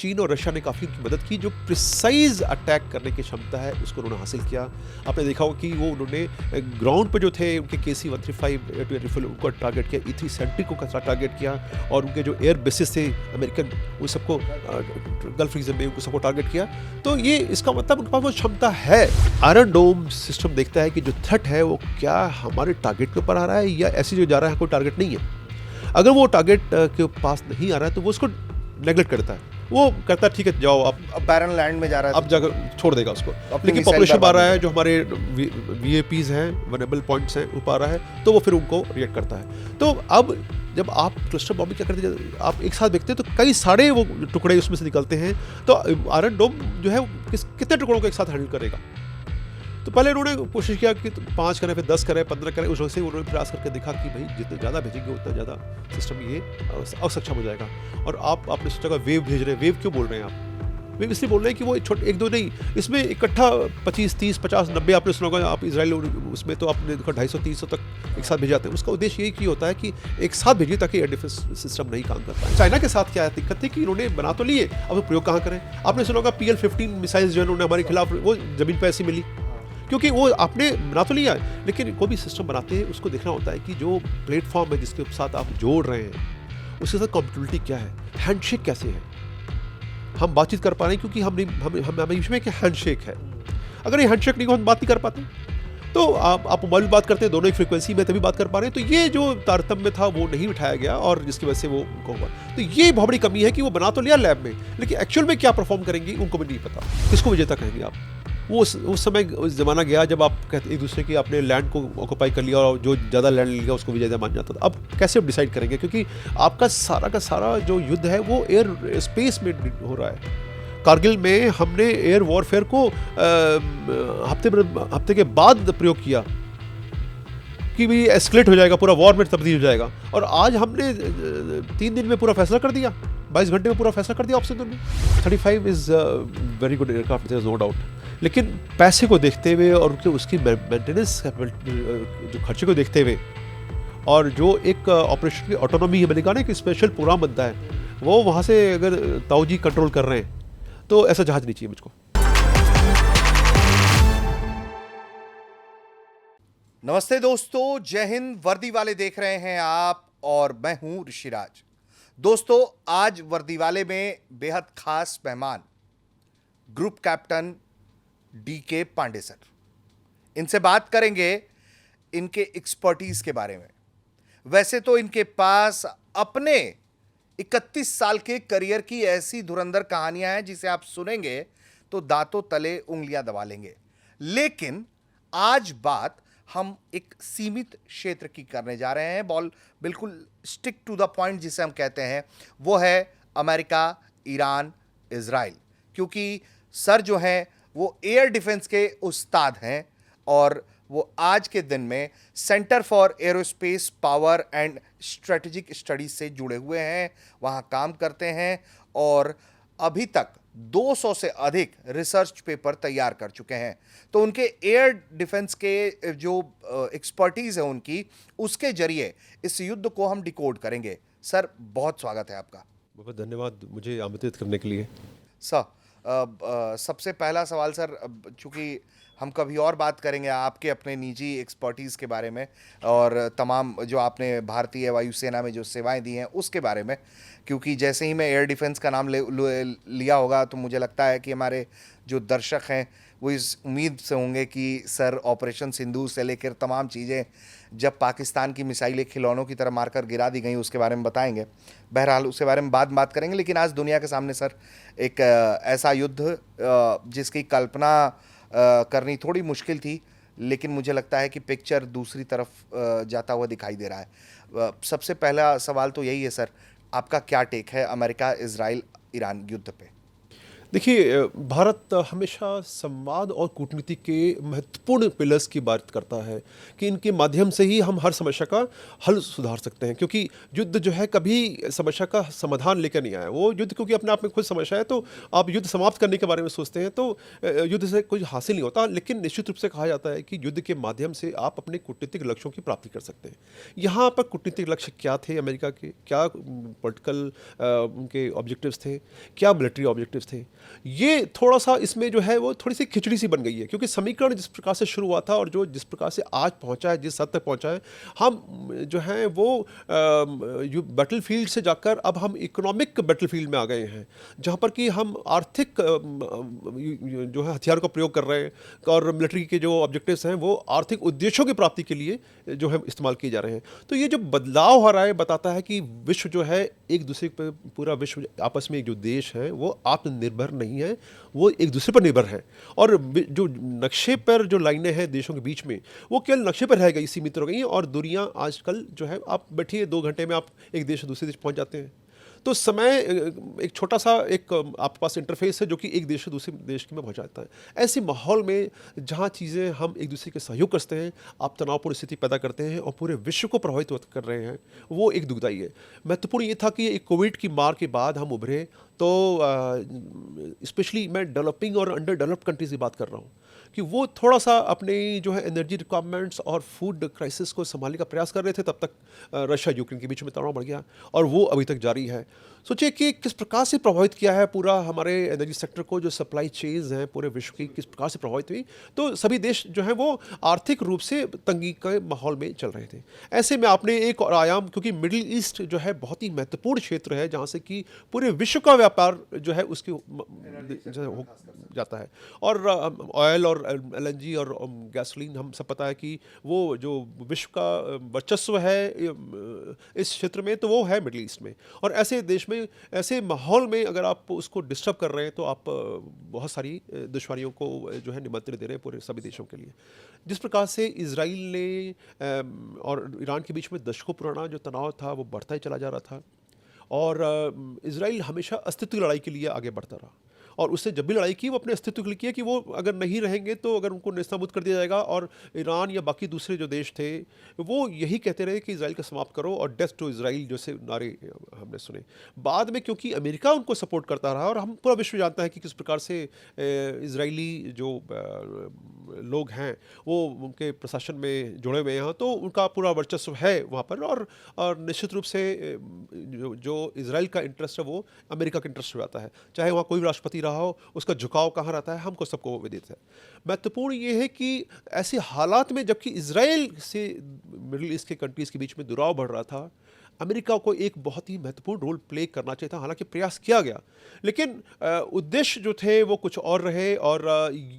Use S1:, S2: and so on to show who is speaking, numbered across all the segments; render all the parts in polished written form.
S1: चीन और रशिया ने काफ़ी उनकी मदद की, जो प्रिसाइज अटैक करने की क्षमता है उसको उन्होंने हासिल किया। आपने देखा होगा कि वो उन्होंने ग्राउंड पे जो थे उनके KC-135 उनको टारगेट किया, E-370 को टारगेट किया, और उनके जो एयर बेसिस थे अमेरिकन वो सबको गल्फ रीजन में उनको सबको टारगेट किया। तो ये इसका मतलब उनके पास वो क्षमता है। आयरन डोम सिस्टम देखता है कि जो थ्रेट है वो क्या हमारे टारगेट के ऊपर आ रहा है या ऐसी जो जा रहा है कोई टारगेट नहीं है। अगर वो टारगेट के पास नहीं आ रहा है तो वो उसको नेगलेक्ट करता है, वो कहता है ठीक है जाओ आप,
S2: अब बैरन लैंड में जा रहा है,
S1: अब जाकर छोड़ देगा उसको।
S2: अपनी
S1: लेकिन
S2: मिसाइल
S1: पॉपुलेशन
S2: बर्बाद
S1: आ रहा है,
S2: नहीं
S1: जो हमारे VAPs हैं, वनेबल पॉइंट्स हैं, वो पा रहा है, तो वो फिर उनको रिएक्ट करता है। तो अब जब आप क्लस्टर बॉम्बिंग क्या करते हैं, आप एक साथ देखते हैं तो कई सारे वो टुकड़े उसमें से निकलते हैं। तो आयरन डोम जो है कितने टुकड़ों को एक साथ हैंडल करेगा। तो पहले उन्होंने कोशिश किया कि 5 करें, फिर 10 करें, 15 करें, उस वजह से उन्होंने प्रयास करके देखा कि भाई जितने ज़्यादा भेजेंगे उतना ज़्यादा सिस्टम ये असक्षम हो जाएगा। और आपने सोचा कि वेव भेज रहे हैं, वेव क्यों बोल रहे हैं आप? वेव इसलिए बोल रहे हैं कि वो छोटे एक दो नहीं, इसमें इकट्ठा 25, 30, 50, 90 आपने सुना होगा, आप इजराइल उसमें तो आपने देखा 250, 300 तक एक साथ भेज जाते हैं। उसका उद्देश्य यही होता है कि एक साथ भेजिए ताकि एयर डिफेंस सिस्टम नहीं काम कर पाए। चाइना के साथ क्या दिक्कत थी कि इन्होंने बना तो लिए, अब प्रयोग कहाँ करें। आपने सुना होगा PL-15 मिसाइल जो उन्होंने हमारे खिलाफ वो जमीन पर ऐसी मिली, क्योंकि वो आपने बना तो लिया, लेकिन कोई भी सिस्टम बनाते हैं उसको देखना होता है कि जो प्लेटफॉर्म है जिसके साथ आप जोड़ रहे हैं उसके साथ कॉम्पिटिबिलिटी क्या है, हैंडशेक कैसे है। हम बातचीत कर पा रहे हैं क्योंकि हमें इसमें कि हैंडशेक है। अगर ये हैंडशेक नहीं हो हम बात नहीं कर पाते। तो आप मोबाइल बात करते हैं, दोनों एक फ्रीक्वेंसी में तभी बात कर पा रहे हैं। तो ये जो तारतम्य था वो नहीं उठाया गया और जिसकी वजह से वो उनको हुआ। तो ये बहुत बड़ी कमी है कि वो बना तो लिया लैब में, लेकिन एक्चुअल में क्या परफॉर्म करेंगी उनको भी नहीं पता। किसको विजेता कहेंगे आप? वो उस समय उस ज़माना गया जब आप कहते एक दूसरे की आपने लैंड को ऑक्यूपाई कर लिया और जो ज़्यादा लैंड ले लिया उसको विजेता मान जाता था। अब कैसे आप डिसाइड करेंगे, क्योंकि आपका सारा का सारा जो युद्ध है वो एयर स्पेस में हो रहा है। कारगिल में हमने एयर वॉरफेयर को हफ्ते के बाद प्रयोग किया कि भी एस्केलेट हो जाएगा, पूरा वॉर में तब्दील हो जाएगा, और आज हमने 3 दिन में पूरा फैसला कर दिया, 22 घंटे में पूरा फैसला कर दिया ऑप्शन में। 35 is very good aircraft, there is no doubt, लेकिन पैसे को देखते हुए और उसकी मेंटेनेंस जो खर्चे को देखते हुए और जो एक ऑपरेशन की ऑटोनॉमी है, मैंने कहा ना कि स्पेशल प्रोग्राम बनता है, वो वहाँ से अगर ताऊ जी कंट्रोल कर रहे हैं तो ऐसा जहाज नहीं चाहिए मुझको।
S2: नमस्ते दोस्तों, जय हिंद। वर्दी वाले देख रहे हैं आप और मैं हूं ऋषिराज। दोस्तों, आज वर्दी वाले में बेहद खास मेहमान group captain DK Pandey sir. इनसे बात करेंगे इनके एक्सपर्टीज के बारे में। वैसे तो इनके पास अपने 31 साल के करियर की ऐसी धुरंधर कहानियां हैं जिसे आप सुनेंगे तो दांतों तले उंगलियां दबा लेंगे, लेकिन आज बात हम एक सीमित क्षेत्र की करने जा रहे हैं। बॉल बिल्कुल स्टिक टू द पॉइंट जिसे हम कहते हैं, वो है अमेरिका, ईरान, इजराइल। क्योंकि सर जो हैं वो एयर डिफेंस के उस्ताद हैं और वो आज के दिन में centre for aerospace power and strategic studies से जुड़े हुए हैं, वहाँ काम करते हैं और अभी तक 200 से अधिक रिसर्च पेपर तैयार कर चुके हैं। तो उनके एयर डिफेंस के जो एक्सपर्टीज है उनकी, उसके जरिए इस युद्ध को हम डिकोड करेंगे। सर, बहुत स्वागत है आपका।
S1: बहुत धन्यवाद मुझे आमंत्रित करने के लिए।
S2: सर, सबसे पहला सवाल सर, चूंकि हम कभी और बात करेंगे आपके अपने निजी एक्सपर्टीज़ के बारे में और तमाम जो आपने भारतीय वायुसेना में जो सेवाएं दी हैं उसके बारे में, क्योंकि जैसे ही मैं एयर डिफेंस का नाम लिया होगा तो मुझे लगता है कि हमारे जो दर्शक हैं वो इस उम्मीद से होंगे कि सर ऑपरेशन सिंदूर से लेकर तमाम चीज़ें जब पाकिस्तान की मिसाइलें खिलौनों की तरह मारकर गिरा दी गई उसके बारे में बताएंगे। बहरहाल उसके बारे में बात करेंगे, लेकिन आज दुनिया के सामने सर एक ऐसा युद्ध जिसकी कल्पना करनी थोड़ी मुश्किल थी, लेकिन मुझे लगता है कि पिक्चर दूसरी तरफ जाता हुआ दिखाई दे रहा है। सबसे पहला सवाल तो यही है सर, आपका क्या टेक है अमेरिका, इजराइल, ईरान युद्ध पे?
S1: देखिए, भारत हमेशा संवाद और कूटनीति के महत्वपूर्ण पिलर्स की बात करता है कि इनके माध्यम से ही हम हर समस्या का हल सुधार सकते हैं, क्योंकि युद्ध जो है कभी समस्या का समाधान लेकर नहीं आया। वो युद्ध क्योंकि अपने आप में खुद समस्या है, तो आप युद्ध समाप्त करने के बारे में सोचते हैं तो युद्ध से कुछ हासिल नहीं होता। लेकिन निश्चित रूप से कहा जाता है कि युद्ध के माध्यम से आप अपने कूटनीतिक लक्ष्यों की प्राप्ति कर सकते हैं। यहाँ पर कूटनीतिक लक्ष्य क्या थे अमेरिका के, क्या पॉलिटिकल उनके ऑब्जेक्टिव्स थे, क्या मिलिट्री ऑब्जेक्टिव्स थे, ये थोड़ा सा इसमें जो है वो थोड़ी सी खिचड़ी सी बन गई है। क्योंकि समीकरण जिस प्रकार से शुरू हुआ था और जो जिस प्रकार से आज पहुंचा है, जिस हद तक पहुंचा है, हम जो है वो बैटलफील्ड से जाकर अब हम इकोनॉमिक बैटलफील्ड में आ गए हैं, जहां पर कि हम आर्थिक जो है हथियारों का प्रयोग कर रहे हैं और मिलिट्री के जो ऑब्जेक्टिव्स हैं वो आर्थिक उद्देश्यों की प्राप्ति के लिए जो है इस्तेमाल किए जा रहे हैं। तो ये जो बदलाव हो रहा है बताता है कि विश्व जो है एक दूसरे पर, पूरा विश्व आपस में जो देश है वो आत्मनिर्भर नहीं है, वो एक दूसरे पर निर्भर है। और जो नक्शे पर जो लाइनें हैं देशों के बीच में, वो केवल नक्शे पर रह गई, सीमित हो गई हैं। और दुनिया आजकल जो है, आप बैठिए 2 घंटे में आप एक देश से दूसरे देश पहुंच जाते हैं। तो समय एक छोटा सा एक आपके पास इंटरफेस है जो कि एक देश से दूसरे देश में पहुंच जाता है। ऐसे माहौल में जहां चीज़ें हम एक दूसरे के सहयोग करते हैं, आप तनावपूर्ण स्थिति पैदा करते हैं और पूरे विश्व को प्रभावित कर रहे हैं, वो एक दुखदाई है। महत्वपूर्ण ये था कि एक कोविड की मार के बाद हम उभरे, तो स्पेशली मैं डेवलपिंग और अंडर डेवलप्ड कंट्रीज की बात कर रहा हूँ कि वो थोड़ा सा अपने जो है एनर्जी रिक्वायरमेंट्स और फूड क्राइसिस को संभालने का प्रयास कर रहे थे। तब तक रशिया यूक्रेन के बीच में तनाव बढ़ गया और वो अभी तक जारी है। सोचिए कि किस प्रकार से प्रभावित किया है पूरा हमारे एनर्जी सेक्टर को, जो सप्लाई चेन्स हैं पूरे विश्व की किस प्रकार से प्रभावित हुई। तो सभी देश जो है वो आर्थिक रूप से तंगी के माहौल में चल रहे थे। ऐसे में आपने एक और आयाम, क्योंकि मिडिल ईस्ट जो है बहुत ही महत्वपूर्ण क्षेत्र है जहाँ से कि पूरे विश्व का व्यापार जो है उसके हो जाता है। और ऑयल और एलएनजी और गैसोलीन, हम सब पता है कि वो जो विश्व का वर्चस्व है इस क्षेत्र में, तो वो है मिडिल ईस्ट में। और ऐसे देश में, ऐसे माहौल में अगर आप उसको डिस्टर्ब कर रहे हैं तो आप बहुत सारी दुश्वारियों को जो है निमंत्रण दे रहे हैं पूरे सभी देशों के लिए। जिस प्रकार से इजराइल ने और ईरान के बीच में दशकों पुराना जो तनाव था वो बढ़ता ही चला जा रहा था। और इजराइल हमेशा अस्तित्व की लड़ाई के लिए आगे बढ़ता रहा, और उससे जब भी लड़ाई की वो अपने अस्तित्व के लिए किया कि वो अगर नहीं रहेंगे तो अगर उनको नेस्तनाबूद कर दिया जाएगा। और ईरान या बाकी दूसरे जो देश थे वो यही कहते रहे कि इजराइल को समाप्त करो और डेथ टू इजराइल जैसे नारे हमने सुने। बाद में क्योंकि अमेरिका उनको सपोर्ट करता रहा, और हम पूरा विश्व जानता है कि किस प्रकार से इजरायली जो लोग हैं वो उनके प्रशासन में जुड़े हुए हैं, तो उनका पूरा वर्चस्व है वहाँ पर। और निश्चित रूप से जो इजराइल का इंटरेस्ट है वो अमेरिका का इंटरेस्ट हो जाता है, चाहे वहाँ कोई भी राष्ट्रपति रहा हो, उसका झुकाव कहाँ रहता है हमको सबको विदित है। महत्वपूर्ण ये है कि ऐसे हालात में जबकि इजराइल से मिडिल ईस्ट के कंट्रीज़ के बीच में दुराव बढ़ रहा था, अमेरिका को एक बहुत ही महत्वपूर्ण रोल प्ले करना चाहिए था। हालांकि प्रयास किया गया, लेकिन उद्देश्य जो थे वो कुछ और रहे। और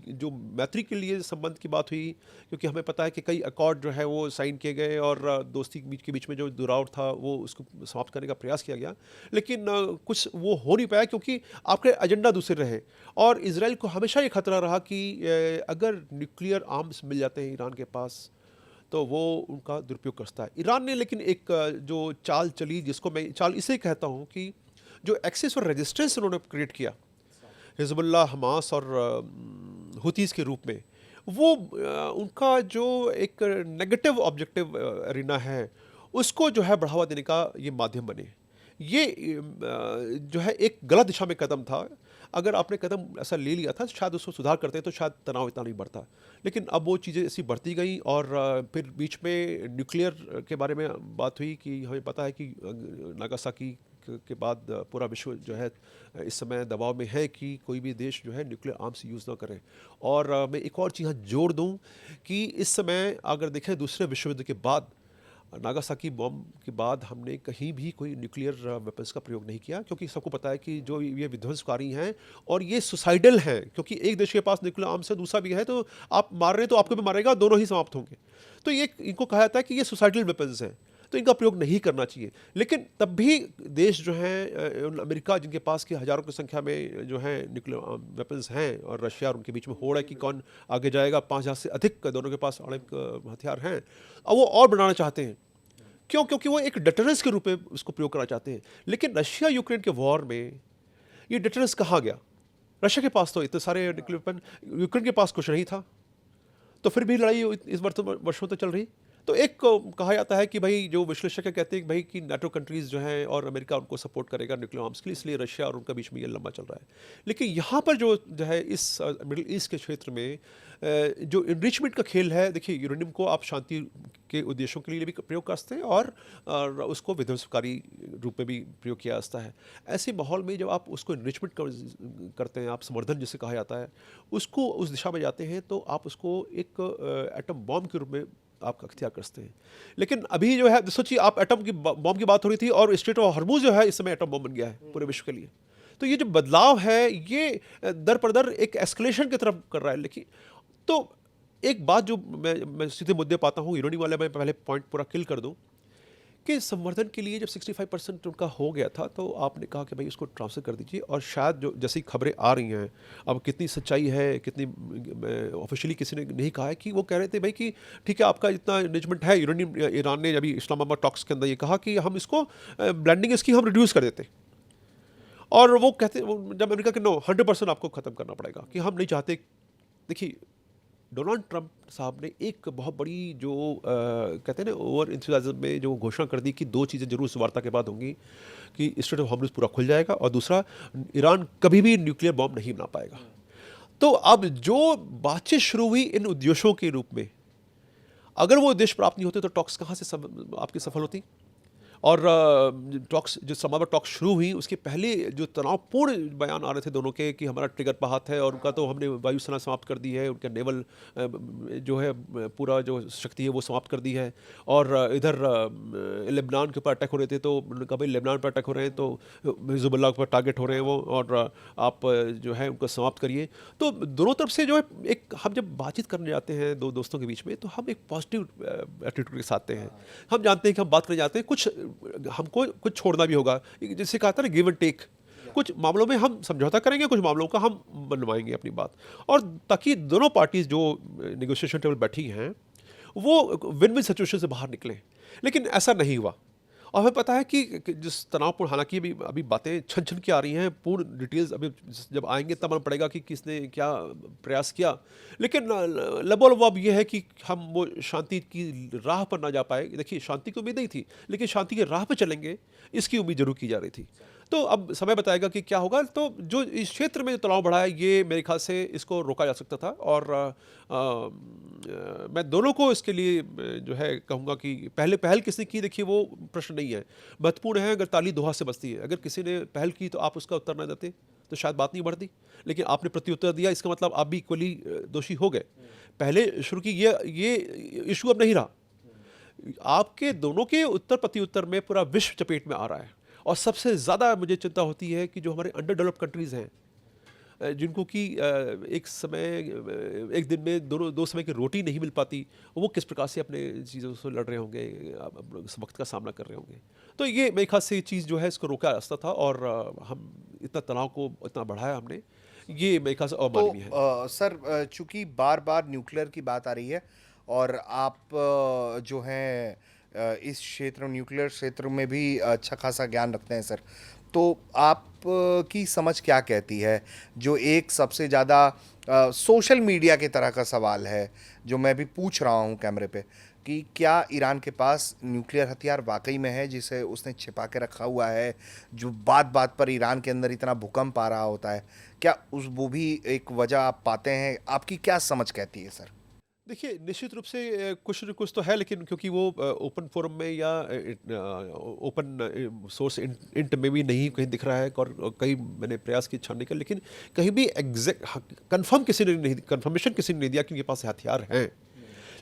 S1: जो मैत्री के लिए संबंध की बात हुई, क्योंकि हमें पता है कि कई अकॉर्ड जो है वो साइन किए गए और दोस्ती के बीच में जो दुराव था वो उसको समाप्त करने का प्रयास किया गया, लेकिन कुछ वो हो नहीं पाया क्योंकि आपके एजेंडा दूसरे रहे। और इसराइल को हमेशा ये खतरा रहा कि अगर न्यूक्लियर आर्म्स मिल जाते हैं ईरान के पास तो वो उनका दुरुपयोग करता है। ईरान ने लेकिन एक जो चाल चली, जिसको मैं चाल इसे कहता हूँ कि जो एक्सेस और रेजिस्टेंस उन्होंने क्रिएट किया हिजबुल्लाह, हमास और हुतीस के रूप में, वो उनका जो एक नेगेटिव ऑब्जेक्टिव अरीना है उसको जो है बढ़ावा देने का ये माध्यम बने। ये जो है एक गलत दिशा में कदम था। अगर आपने कदम ऐसा ले लिया था शायद उसको सुधार करते तो शायद तनाव इतना नहीं बढ़ता, लेकिन अब वो चीज़ें ऐसी बढ़ती गई। और फिर बीच में न्यूक्लियर के बारे में बात हुई कि हमें पता है कि नागासाकी के बाद पूरा विश्व जो है इस समय दबाव में है कि कोई भी देश जो है न्यूक्लियर आर्म्स यूज़ ना करे। और मैं एक और चीज़ जोड़ दूँ कि इस समय अगर देखें दूसरे विश्व युद्ध के बाद, नागासाकी बॉम्ब के बाद हमने कहीं भी कोई न्यूक्लियर वेपन्स का प्रयोग नहीं किया, क्योंकि सबको पता है कि जो ये विध्वंसकारी हैं और ये सुसाइडल हैं, क्योंकि एक देश के पास न्यूक्लियर आर्म्स है, दूसरा भी है, तो आप मार रहे हैं तो आपको भी मारेगा, दोनों ही समाप्त होंगे। तो ये इनको कहा जाता है कि ये सुसाइडल वेपन्स हैं, तो इनका प्रयोग नहीं करना चाहिए। लेकिन तब भी देश जो हैं, अमेरिका जिनके पास की हज़ारों की संख्या में जो हैं न्यूक्लियर वेपन्स हैं, और रशिया और उनके बीच में होड़ है कि कौन आगे जाएगा, 5000 से अधिक दोनों के पास आणविक हथियार हैं, और वो और बढ़ाना चाहते हैं। क्यों? क्योंकि वो एक डेटरेंस के रूप में उसको प्रयोग करना चाहते हैं। लेकिन रशिया यूक्रेन के वॉर में ये डेटरेंस कहाँ गया? रशिया के पास तो इतने सारे न्यूक्लियर वेपन, यूक्रेन के पास कुछ नहीं था, तो फिर भी लड़ाई इस वर्षों तक चल रही। तो एक कहा जाता है कि भाई जो विश्लेषक कहते हैं कि भाई कि नाटो कंट्रीज़ जो हैं और अमेरिका उनको सपोर्ट करेगा न्यूक्लियर आर्म्स के लिए, इसलिए रशिया और उनका बीच में ये लंबा चल रहा है। लेकिन यहाँ पर जो है इस मिडिल ईस्ट के क्षेत्र में जो इनरिचमेंट का खेल है, देखिए यूरेनियम को आप शांति के उद्देश्यों के लिए भी प्रयोग कर सकते हैं और उसको विध्वंसकारी रूप में भी प्रयोग किया जाता है। ऐसे माहौल में जब आप उसको इनरिचमेंट करते हैं, आप संवर्धन जिसे कहा जाता है, उसको उस दिशा में जाते हैं तो आप उसको एक एटम बॉम्ब के रूप में आप अख्तियार करते हैं। लेकिन अभी जो है सोचिए, आप एटम की बॉम्ब की बात हो रही थी और स्ट्रेट ऑफ हॉर्मुज़ जो है इस समय एटम बॉम्ब बन गया है पूरे विश्व के लिए। तो ये जो बदलाव है ये दर पर दर एक एस्केलेशन की तरफ कर रहा है। लेकिन तो एक बात जो मैं सीधे मुद्दे पाता हूँ, यूरेनियम वाले मैं पहले पॉइंट पूरा किल कर दूँ कि संवर्धन के लिए जब 65% उनका हो गया था तो आपने कहा कि भाई उसको ट्रांसफर कर दीजिए। और शायद जो जैसी खबरें आ रही हैं, अब कितनी सच्चाई है, कितनी ऑफिशियली किसी ने नहीं कहा है, कि वो कह रहे थे भाई कि ठीक है आपका इतना इन्वेस्टमेंट है, यूरेनियम ईरान ने अभी इस्लामाबाद टॉक्स के अंदर ये कहा कि हम इसको ब्लेंडिंग इसकी हम रिड्यूस कर देते। और वो कहते जब अमेरिका के नो 100% आपको ख़त्म करना पड़ेगा कि हम नहीं चाहते। देखिए डोनाल्ड ट्रंप साहब ने एक बहुत बड़ी जो कहते हैं ना ओवर इंथुजियाज्म में जो घोषणा कर दी कि दो चीज़ें जरूर इस वार्ता के बाद होंगी, कि स्ट्रेट ऑफ हॉर्मुज़ पूरा खुल जाएगा और दूसरा ईरान कभी भी न्यूक्लियर बॉम्ब नहीं बना पाएगा। तो अब जो बातचीत शुरू हुई इन उद्देश्यों के रूप में, अगर वो उद्देश्य प्राप्त नहीं होते तो टॉक्स कहाँ से आपकी सफल होती। और टॉक्स जो इस्लामाबाद टॉक्स शुरू हुई उसके पहले जो तनावपूर्ण बयान आ रहे थे दोनों के कि हमारा ट्रिगर पर हाथ है और उनका तो हमने वायुसेना समाप्त कर दी है, उनका नेवल जो है पूरा जो शक्ति है वो समाप्त कर दी है। और इधर लेबनान के ऊपर अटैक हो रहे थे तो उन्होंने कहा भाई लेबनान पर अटैक हो रहे हैं तो हिज़्बुल्लाह के ऊपर टारगेट हो रहे हैं वो, और आप जो है उनको समाप्त करिए। तो दोनों तरफ से जो है एक हम जब बातचीत करने जाते हैं दो दोस्तों के बीच में तो हम एक पॉजिटिव एटीट्यूड के साथ आते हैं। हम जानते हैं कि हम बात करने जाते हैं, कुछ हमको कुछ छोड़ना भी होगा, जैसे कहा था ना गिव एंड टेक। कुछ मामलों में हम समझौता करेंगे, कुछ मामलों का हम मनवाएंगे अपनी बात, और ताकि दोनों पार्टीज जो नेगोशिएशन टेबल बैठी हैं वो विन विन सिचुएशन से बाहर निकलें। लेकिन ऐसा नहीं हुआ और हमें पता है कि जिस तनावपूर्ण, हालांकि अभी बातें छन छन की आ रही हैं, पूर्ण डिटेल्स अभी जब आएंगे तब हमें पड़ेगा कि किसने क्या प्रयास किया। लेकिन लबोलबाब ये है कि हम वो शांति की राह पर ना जा पाए। देखिए शांति की उम्मीद नहीं थी, लेकिन शांति की राह पर चलेंगे इसकी उम्मीद जरूर की जा रही थी। तो अब समय बताएगा कि क्या होगा। तो जो इस क्षेत्र में जो तनाव बढ़ा है ये मेरे ख्याल से इसको रोका जा सकता था। और मैं दोनों को इसके लिए जो है कहूँगा कि पहल किसने की, देखिए वो प्रश्न नहीं है, महत्वपूर्ण है अगर ताली दोहा से बजती है। अगर किसी ने पहल की तो आप उसका उत्तर ना देते तो शायद बात नहीं बढ़ती, लेकिन आपने प्रत्युत्तर दिया, इसका मतलब आप भी इक्वली दोषी हो गए। पहले शुरू की ये इशू अब नहीं रहा, आपके दोनों के उत्तर प्रत्युत्तर में पूरा विश्व चपेट में आ रहा है। और सबसे ज़्यादा मुझे चिंता होती है कि जो हमारे अंडर डेवलप्ड कंट्रीज़ हैं, जिनको कि एक एक दिन में दो समय की रोटी नहीं मिल पाती, वो किस प्रकार से अपने चीज़ों से लड़ रहे होंगे, इस वक्त का सामना कर रहे होंगे। तो ये मेरे ख्याल से चीज़ जो है इसको रोका जा सकता था, और हम इतना तनाव को इतना बढ़ाया हमने, ये मेरे ख्याल से अमानवीय है।
S2: सर चूंकि बार बार न्यूक्लियर की बात आ रही है और आप जो हैं इस क्षेत्र न्यूक्लियर क्षेत्र में भी अच्छा खासा ज्ञान रखते हैं सर, तो आप की समझ क्या कहती है जो एक सबसे ज़्यादा सोशल मीडिया की तरह का सवाल है जो मैं भी पूछ रहा हूँ कैमरे पे, कि क्या ईरान के पास न्यूक्लियर हथियार वाकई में है जिसे उसने छिपा के रखा हुआ है, जो बात बात पर ईरान के अंदर इतना भूकंप आ रहा होता है, क्या वो भी एक वजह आप पाते हैं? आपकी क्या समझ कहती है सर?
S1: देखिए निश्चित रूप से कुछ न कुछ तो है, लेकिन क्योंकि वो ओपन फोरम में या ओपन सोर्स इंट में भी नहीं कहीं दिख रहा है, और कई मैंने प्रयास किए छानने का, लेकिन कहीं भी एग्जैक्ट कंफर्मेशन किसी ने नहीं दिया कि उनके पास हथियार हैं।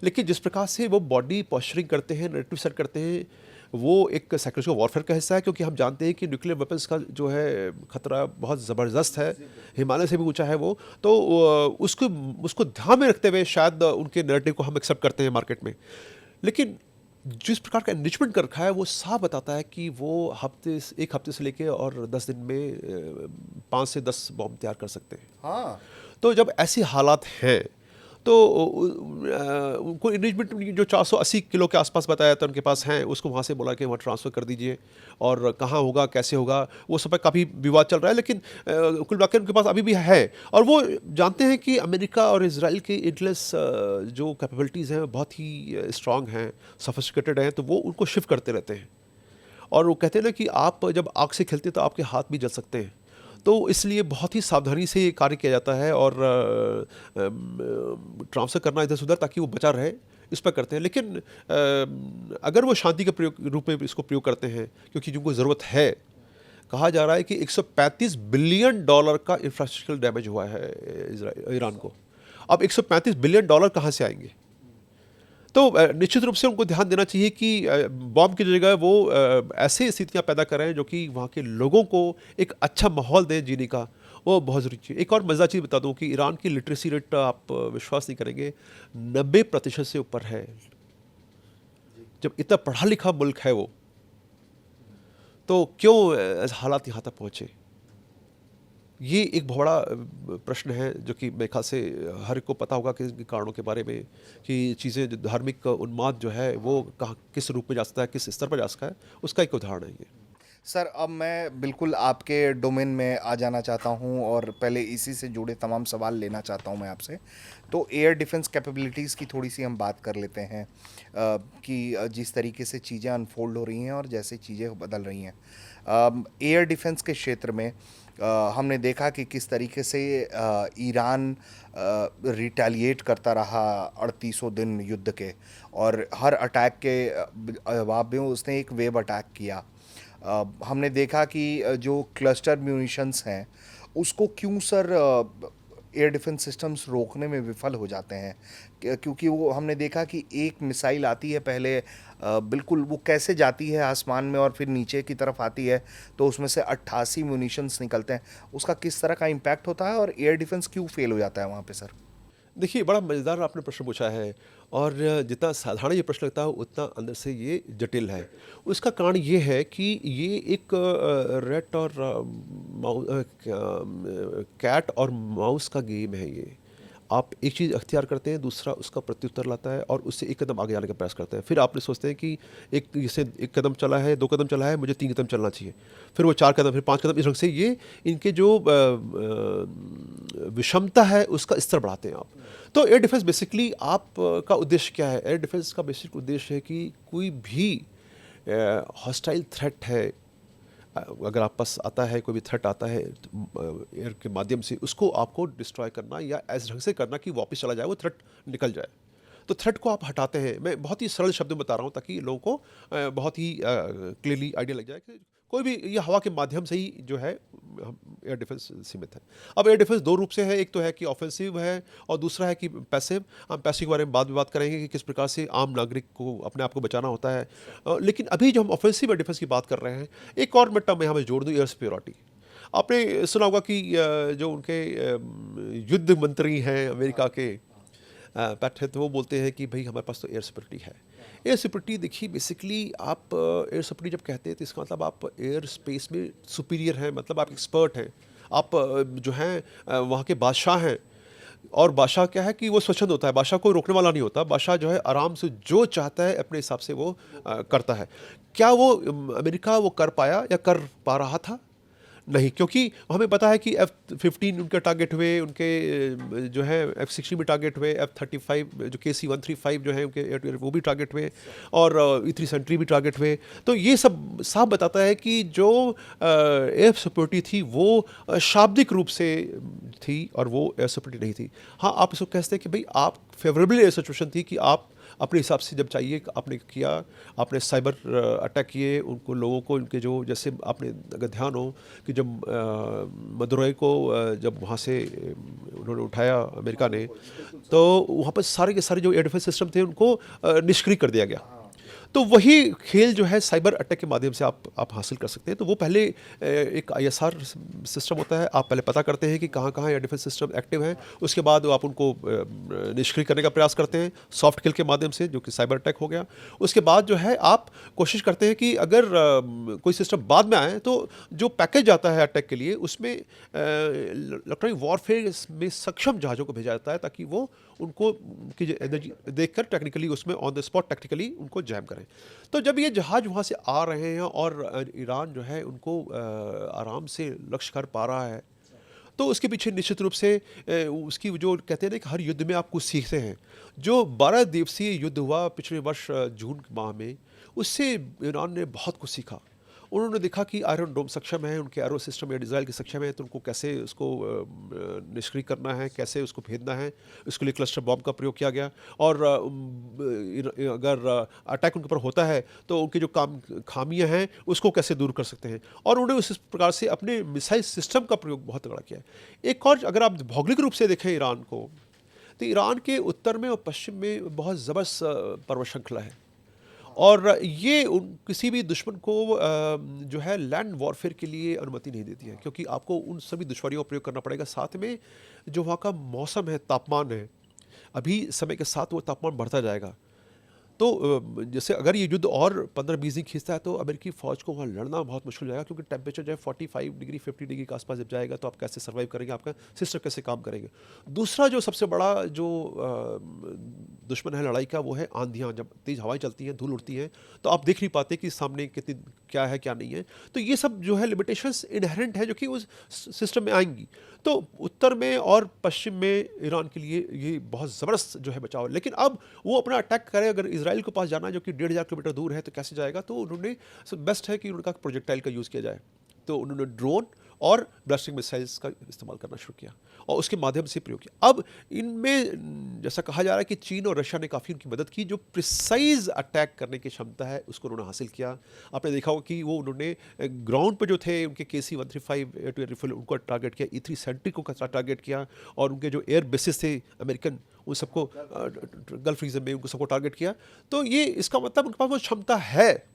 S1: लेकिन जिस प्रकार से वो बॉडी पॉस्चरिंग करते हैं, नैरेटिव सेट करते हैं, वो एक साइकोलॉजिकल वॉरफेयर का हिस्सा है, क्योंकि हम जानते हैं कि न्यूक्लियर वेपन्स का जो है खतरा बहुत ज़बरदस्त है, हिमालय से भी ऊंचा है वो। तो उसको ध्यान में रखते हुए शायद उनके नैरेटिव को हम एक्सेप्ट करते हैं मार्केट में। लेकिन जिस प्रकार का एनरिचमेंट कर रखा है वो साफ बताता है कि वो एक हफ्ते से लेके और 10 दिन में 5 से 10 बॉम्ब तैयार कर सकते हैं।
S2: हाँ,
S1: तो जब ऐसे हालात हैं तो उनको इन्वेस्टमेंट जो 480 किलो के आसपास बताया था उनके पास हैं, उसको वहाँ से बोला कि वहाँ ट्रांसफ़र कर दीजिए, और कहाँ होगा कैसे होगा वो सब पे काफ़ी विवाद चल रहा है, लेकिन कुल मिलाकर उनके पास अभी भी है। और वो जानते हैं कि अमेरिका और इजराइल के इंटेलिजेंस जो कैपेबिलिटीज़ हैं बहुत ही स्ट्रांग हैं, सफिस्टिकेटेड हैं, तो वो उनको शिफ्ट करते रहते हैं। और वो कहते हैं ना कि आप जब आग से खेलते हैं तो आपके हाथ भी जल सकते हैं, तो इसलिए बहुत ही सावधानी से ये कार्य किया जाता है, और ट्रांसफ़र करना इधर से उधर ताकि वो बचा रहे, इस पर करते हैं। लेकिन अगर वो शांति के प्रयोग रूप में इसको प्रयोग करते हैं, क्योंकि जिनको ज़रूरत है, कहा जा रहा है कि 135 बिलियन डॉलर का इंफ्रास्ट्रक्चर डैमेज हुआ है ईरान को। अब 135 बिलियन डॉलर कहाँ से आएंगे? तो निश्चित रूप से उनको ध्यान देना चाहिए कि बॉम्ब की जगह वो ऐसी स्थितियां पैदा करें जो कि वहाँ के लोगों को एक अच्छा माहौल दें जीने का, वो बहुत ज़रूरी चीज़। एक और मज़ेदार चीज़ बता दूं कि ईरान की लिटरेसी रेट आप विश्वास नहीं करेंगे, 90% से ऊपर है। जब इतना पढ़ा लिखा मुल्क है वो, तो क्यों हालात यहाँ तक पहुँचे? ये एक बहुत बड़ा प्रश्न है जो कि मेरे ख्याल से हर एक को पता होगा कि इनके कारणों के बारे में, कि चीज़ें जो धार्मिक उन्माद जो है वो कहाँ किस रूप में जा सकता है, किस स्तर पर जा सकता है, उसका एक उदाहरण है ये।
S2: सर, अब मैं बिल्कुल आपके डोमेन में आ जाना चाहता हूं और पहले इसी से जुड़े तमाम सवाल लेना चाहता हूं मैं आपसे। तो एयर डिफेंस कैपेबिलिटीज़ की थोड़ी सी हम बात कर लेते हैं, कि जिस तरीके से चीज़ें अनफोल्ड हो रही हैं और जैसे चीज़ें बदल रही हैं एयर डिफेंस के क्षेत्र में, हमने देखा कि किस तरीके से ईरान रिटेलिएट करता रहा 3800 दिन युद्ध के, और हर अटैक के जवाब में उसने एक वेव अटैक किया। हमने देखा कि जो क्लस्टर म्यूनिशंस हैं उसको क्यों सर एयर डिफेंस सिस्टम्स रोकने में विफल हो जाते हैं, क्योंकि वो हमने देखा कि एक मिसाइल आती है पहले, बिल्कुल वो कैसे जाती है आसमान में और फिर नीचे की तरफ आती है, तो उसमें से 88 म्यूनिशंस निकलते हैं। उसका किस तरह का इम्पैक्ट होता है और एयर डिफेंस क्यों फेल हो जाता है वहाँ पे सर?
S1: देखिए, बड़ा मज़ेदार आपने प्रश्न पूछा है, और जितना साधारण ये प्रश्न लगता है उतना अंदर से ये जटिल है। उसका कारण ये है कि ये एक रैट और कैट और माउस का गेम है ये। आप एक चीज़ अख्तियार करते हैं, दूसरा उसका प्रत्युत्तर लाता है और उससे एक कदम आगे जाने का प्रयास करते हैं। फिर आपने सोचते हैं कि एक जैसे एक कदम चला है, 2 कदम चला है, मुझे 3 कदम चलना चाहिए। फिर वो 4 कदम, फिर 5 कदम, इस ढंग से ये इनके जो विषमता है उसका स्तर बढ़ाते हैं आप। तो एयर डिफेंस बेसिकली आप का उद्देश्य क्या है? एयर डिफेंस का बेसिक उद्देश्य है कि कोई भी हॉस्टाइल थ्रेट है, अगर आप पास आता है, कोई भी थ्रेट आता है एयर के माध्यम से, उसको आपको डिस्ट्रॉय करना या ऐसे ढंग से करना कि वापस चला जाए, वो थ्रेट निकल जाए। तो थ्रेट को आप हटाते हैं। मैं बहुत ही सरल शब्द में बता रहा हूँ ताकि लोगों को बहुत ही क्लियरली आइडिया लग जाए कि कोई भी ये हवा के माध्यम से ही जो है एयर डिफेंस सीमित है। अब एयर डिफेंस 2 रूप से है, एक तो है कि ऑफेंसिव है और दूसरा है कि पैसिव। हम पैसिव के बारे में बाद में बात करेंगे कि किस प्रकार से आम नागरिक को अपने आप को बचाना होता है। लेकिन अभी जो हम ऑफेंसिव एयर डिफेंस की बात कर रहे हैं, एक और मैं टर्म यहाँ में जोड़ दूँ, एयर सिक्योरिटी। आपने सुना होगा कि जो उनके युद्ध मंत्री हैं अमेरिका के, पैट है, तो वो बोलते हैं कि भाई हमारे पास तो एयर सिक्योरिटी है। एयर सिक्योरिटी देखिए, बेसिकली आप एयर सिक्योरिटी जब कहते हैं तो इसका मतलब आप एयर स्पेस में सुपीरियर हैं, मतलब आप एक्सपर्ट हैं, आप जो हैं वहाँ के बादशाह हैं। और बादशाह क्या है कि वो स्वच्छंद होता है, बादशाह कोई रोकने वाला नहीं होता, बादशाह जो है आराम से जो चाहता है अपने हिसाब से वो करता है। क्या वो अमेरिका वो कर पाया या कर पा रहा था? नहीं, क्योंकि हमें पता है कि F-15 उनके टारगेट हुए, उनके जो है F-16 भी टारगेट हुए, F-35 जो KC-135 जो है उनके वो भी टारगेट हुए, और E-3 भी टारगेट हुए। तो ये सब साफ बताता है कि जो एयर सिक्योरिटी थी वो शाब्दिक रूप से थी और वो एयर सिक्योरिटी नहीं थी। हाँ, आप इसको कहते हैं कि भाई आप फेवरेबल एयर सिचुएशन थी कि आप अपने हिसाब से जब चाहिए आपने किया, आपने साइबर अटैक किए, उनको लोगों को उनके जो, जैसे आपने अगर ध्यान हो कि जब मदुरई को जब वहाँ से उन्होंने उठाया अमेरिका ने, तो वहाँ पर सारे के सारे जो एयर डिफेंस सिस्टम थे उनको निष्क्रिय कर दिया गया। तो वही खेल जो है साइबर अटैक के माध्यम से आप हासिल कर सकते हैं। तो वो पहले एक ISR सिस्टम होता है, आप पहले पता करते हैं कि कहाँ या डिफेंस सिस्टम एक्टिव हैं, उसके बाद आप उनको निष्क्रिय करने का प्रयास करते हैं सॉफ्ट किल के माध्यम से, जो कि साइबर अटैक हो गया। उसके बाद जो है आप कोशिश करते हैं कि अगर कोई सिस्टम बाद में आए तो जो पैकेज आता है अटैक के लिए उसमें इलेक्ट्रॉनिक वॉरफेयर में सक्षम जहाज़ों को भेजा जाता है, ताकि वो उनको उनकी एनर्जी देखकर टेक्निकली उसमें ऑन द स्पॉट टेक्निकली उनको जैम करें। तो जब ये जहाज़ वहाँ से आ रहे हैं और ईरान जो है उनको आराम से लक्ष्य कर पा रहा है, तो उसके पीछे निश्चित रूप से उसकी जो कहते हैं ना कि हर युद्ध में आप कुछ सीखते हैं। जो 12 दिवसीय युद्ध हुआ पिछले वर्ष जून माह में, उससे ईरान ने बहुत कुछ सीखा। उन्होंने देखा कि आयरन डोम सक्षम है, उनके एरो सिस्टम या मिसाइल के सक्षम है, तो उनको कैसे उसको निष्क्रिय करना है, कैसे उसको भेजना है, उसके लिए क्लस्टर बॉम्ब का प्रयोग किया गया। और अगर अटैक उनके ऊपर होता है तो उनकी जो खामियां हैं उसको कैसे दूर कर सकते हैं, और उन्होंने उस प्रकार से अपने मिसाइल सिस्टम का प्रयोग बहुत तगड़ा किया है। एक और अगर आप भौगोलिक रूप से देखें ईरान को, तो ईरान के उत्तर में और पश्चिम में बहुत ज़बरदस्त पर्वत श्रृंखला है, और ये किसी भी दुश्मन को जो है लैंड वॉरफेयर के लिए अनुमति नहीं देती है, क्योंकि आपको उन सभी दुश्वारियों का प्रयोग करना पड़ेगा। साथ में जो वहाँ का मौसम है, तापमान है, अभी समय के साथ वो तापमान बढ़ता जाएगा। तो जैसे अगर ये युद्ध और 15-20 दिन खींचता है तो अमेरिकी फ़ौज को वहाँ लड़ना बहुत मुश्किल हो जाएगा, क्योंकि टेम्परेचर जो है 45 डिग्री 50 डिग्री के आसपास जब जाएगा तो आप कैसे सर्वाइव करेंगे, आपका सिस्टम कैसे काम करेंगे। दूसरा जो सबसे बड़ा जो दुश्मन है लड़ाई का, वो है आंधियाँ। जब तेज़ हवाएं चलती हैं, धूल उड़ती है, तो आप देख नहीं पाते कि सामने कितनी क्या है क्या नहीं है। तो ये सब जो है लिमिटेशंस इनहेरेंट है जो कि उस सिस्टम में आएंगी। तो उत्तर में और पश्चिम में ईरान के लिए ये बहुत ज़बरदस्त जो है बचाव है। लेकिन अब वो अपना अटैक करे, अगर इजराइल के पास जाना है जो कि 1500 किलोमीटर दूर है, तो कैसे जाएगा। तो उन्होंने बेस्ट है कि उनका प्रोजेक्टाइल का यूज़ किया जाए, तो उन्होंने ड्रोन और ब्लास्टिंग मिसाइल्स का इस्तेमाल करना शुरू किया और उसके माध्यम से प्रयोग किया। अब इनमें जैसा कहा जा रहा है कि चीन और रशिया ने काफ़ी उनकी मदद की, जो प्रिसाइज अटैक करने की क्षमता है उसको उन्होंने हासिल किया। आपने देखा होगा कि वो उन्होंने ग्राउंड पर जो थे उनके KC-135 air to air rifle उनको टारगेट किया, E-370 को टारगेट किया, और उनके जो एयर बेसिस थे अमेरिकन उन सबको गल्फ रीजन में उनको सबको टारगेट किया। तो ये इसका मतलब उनके पास वो क्षमता है।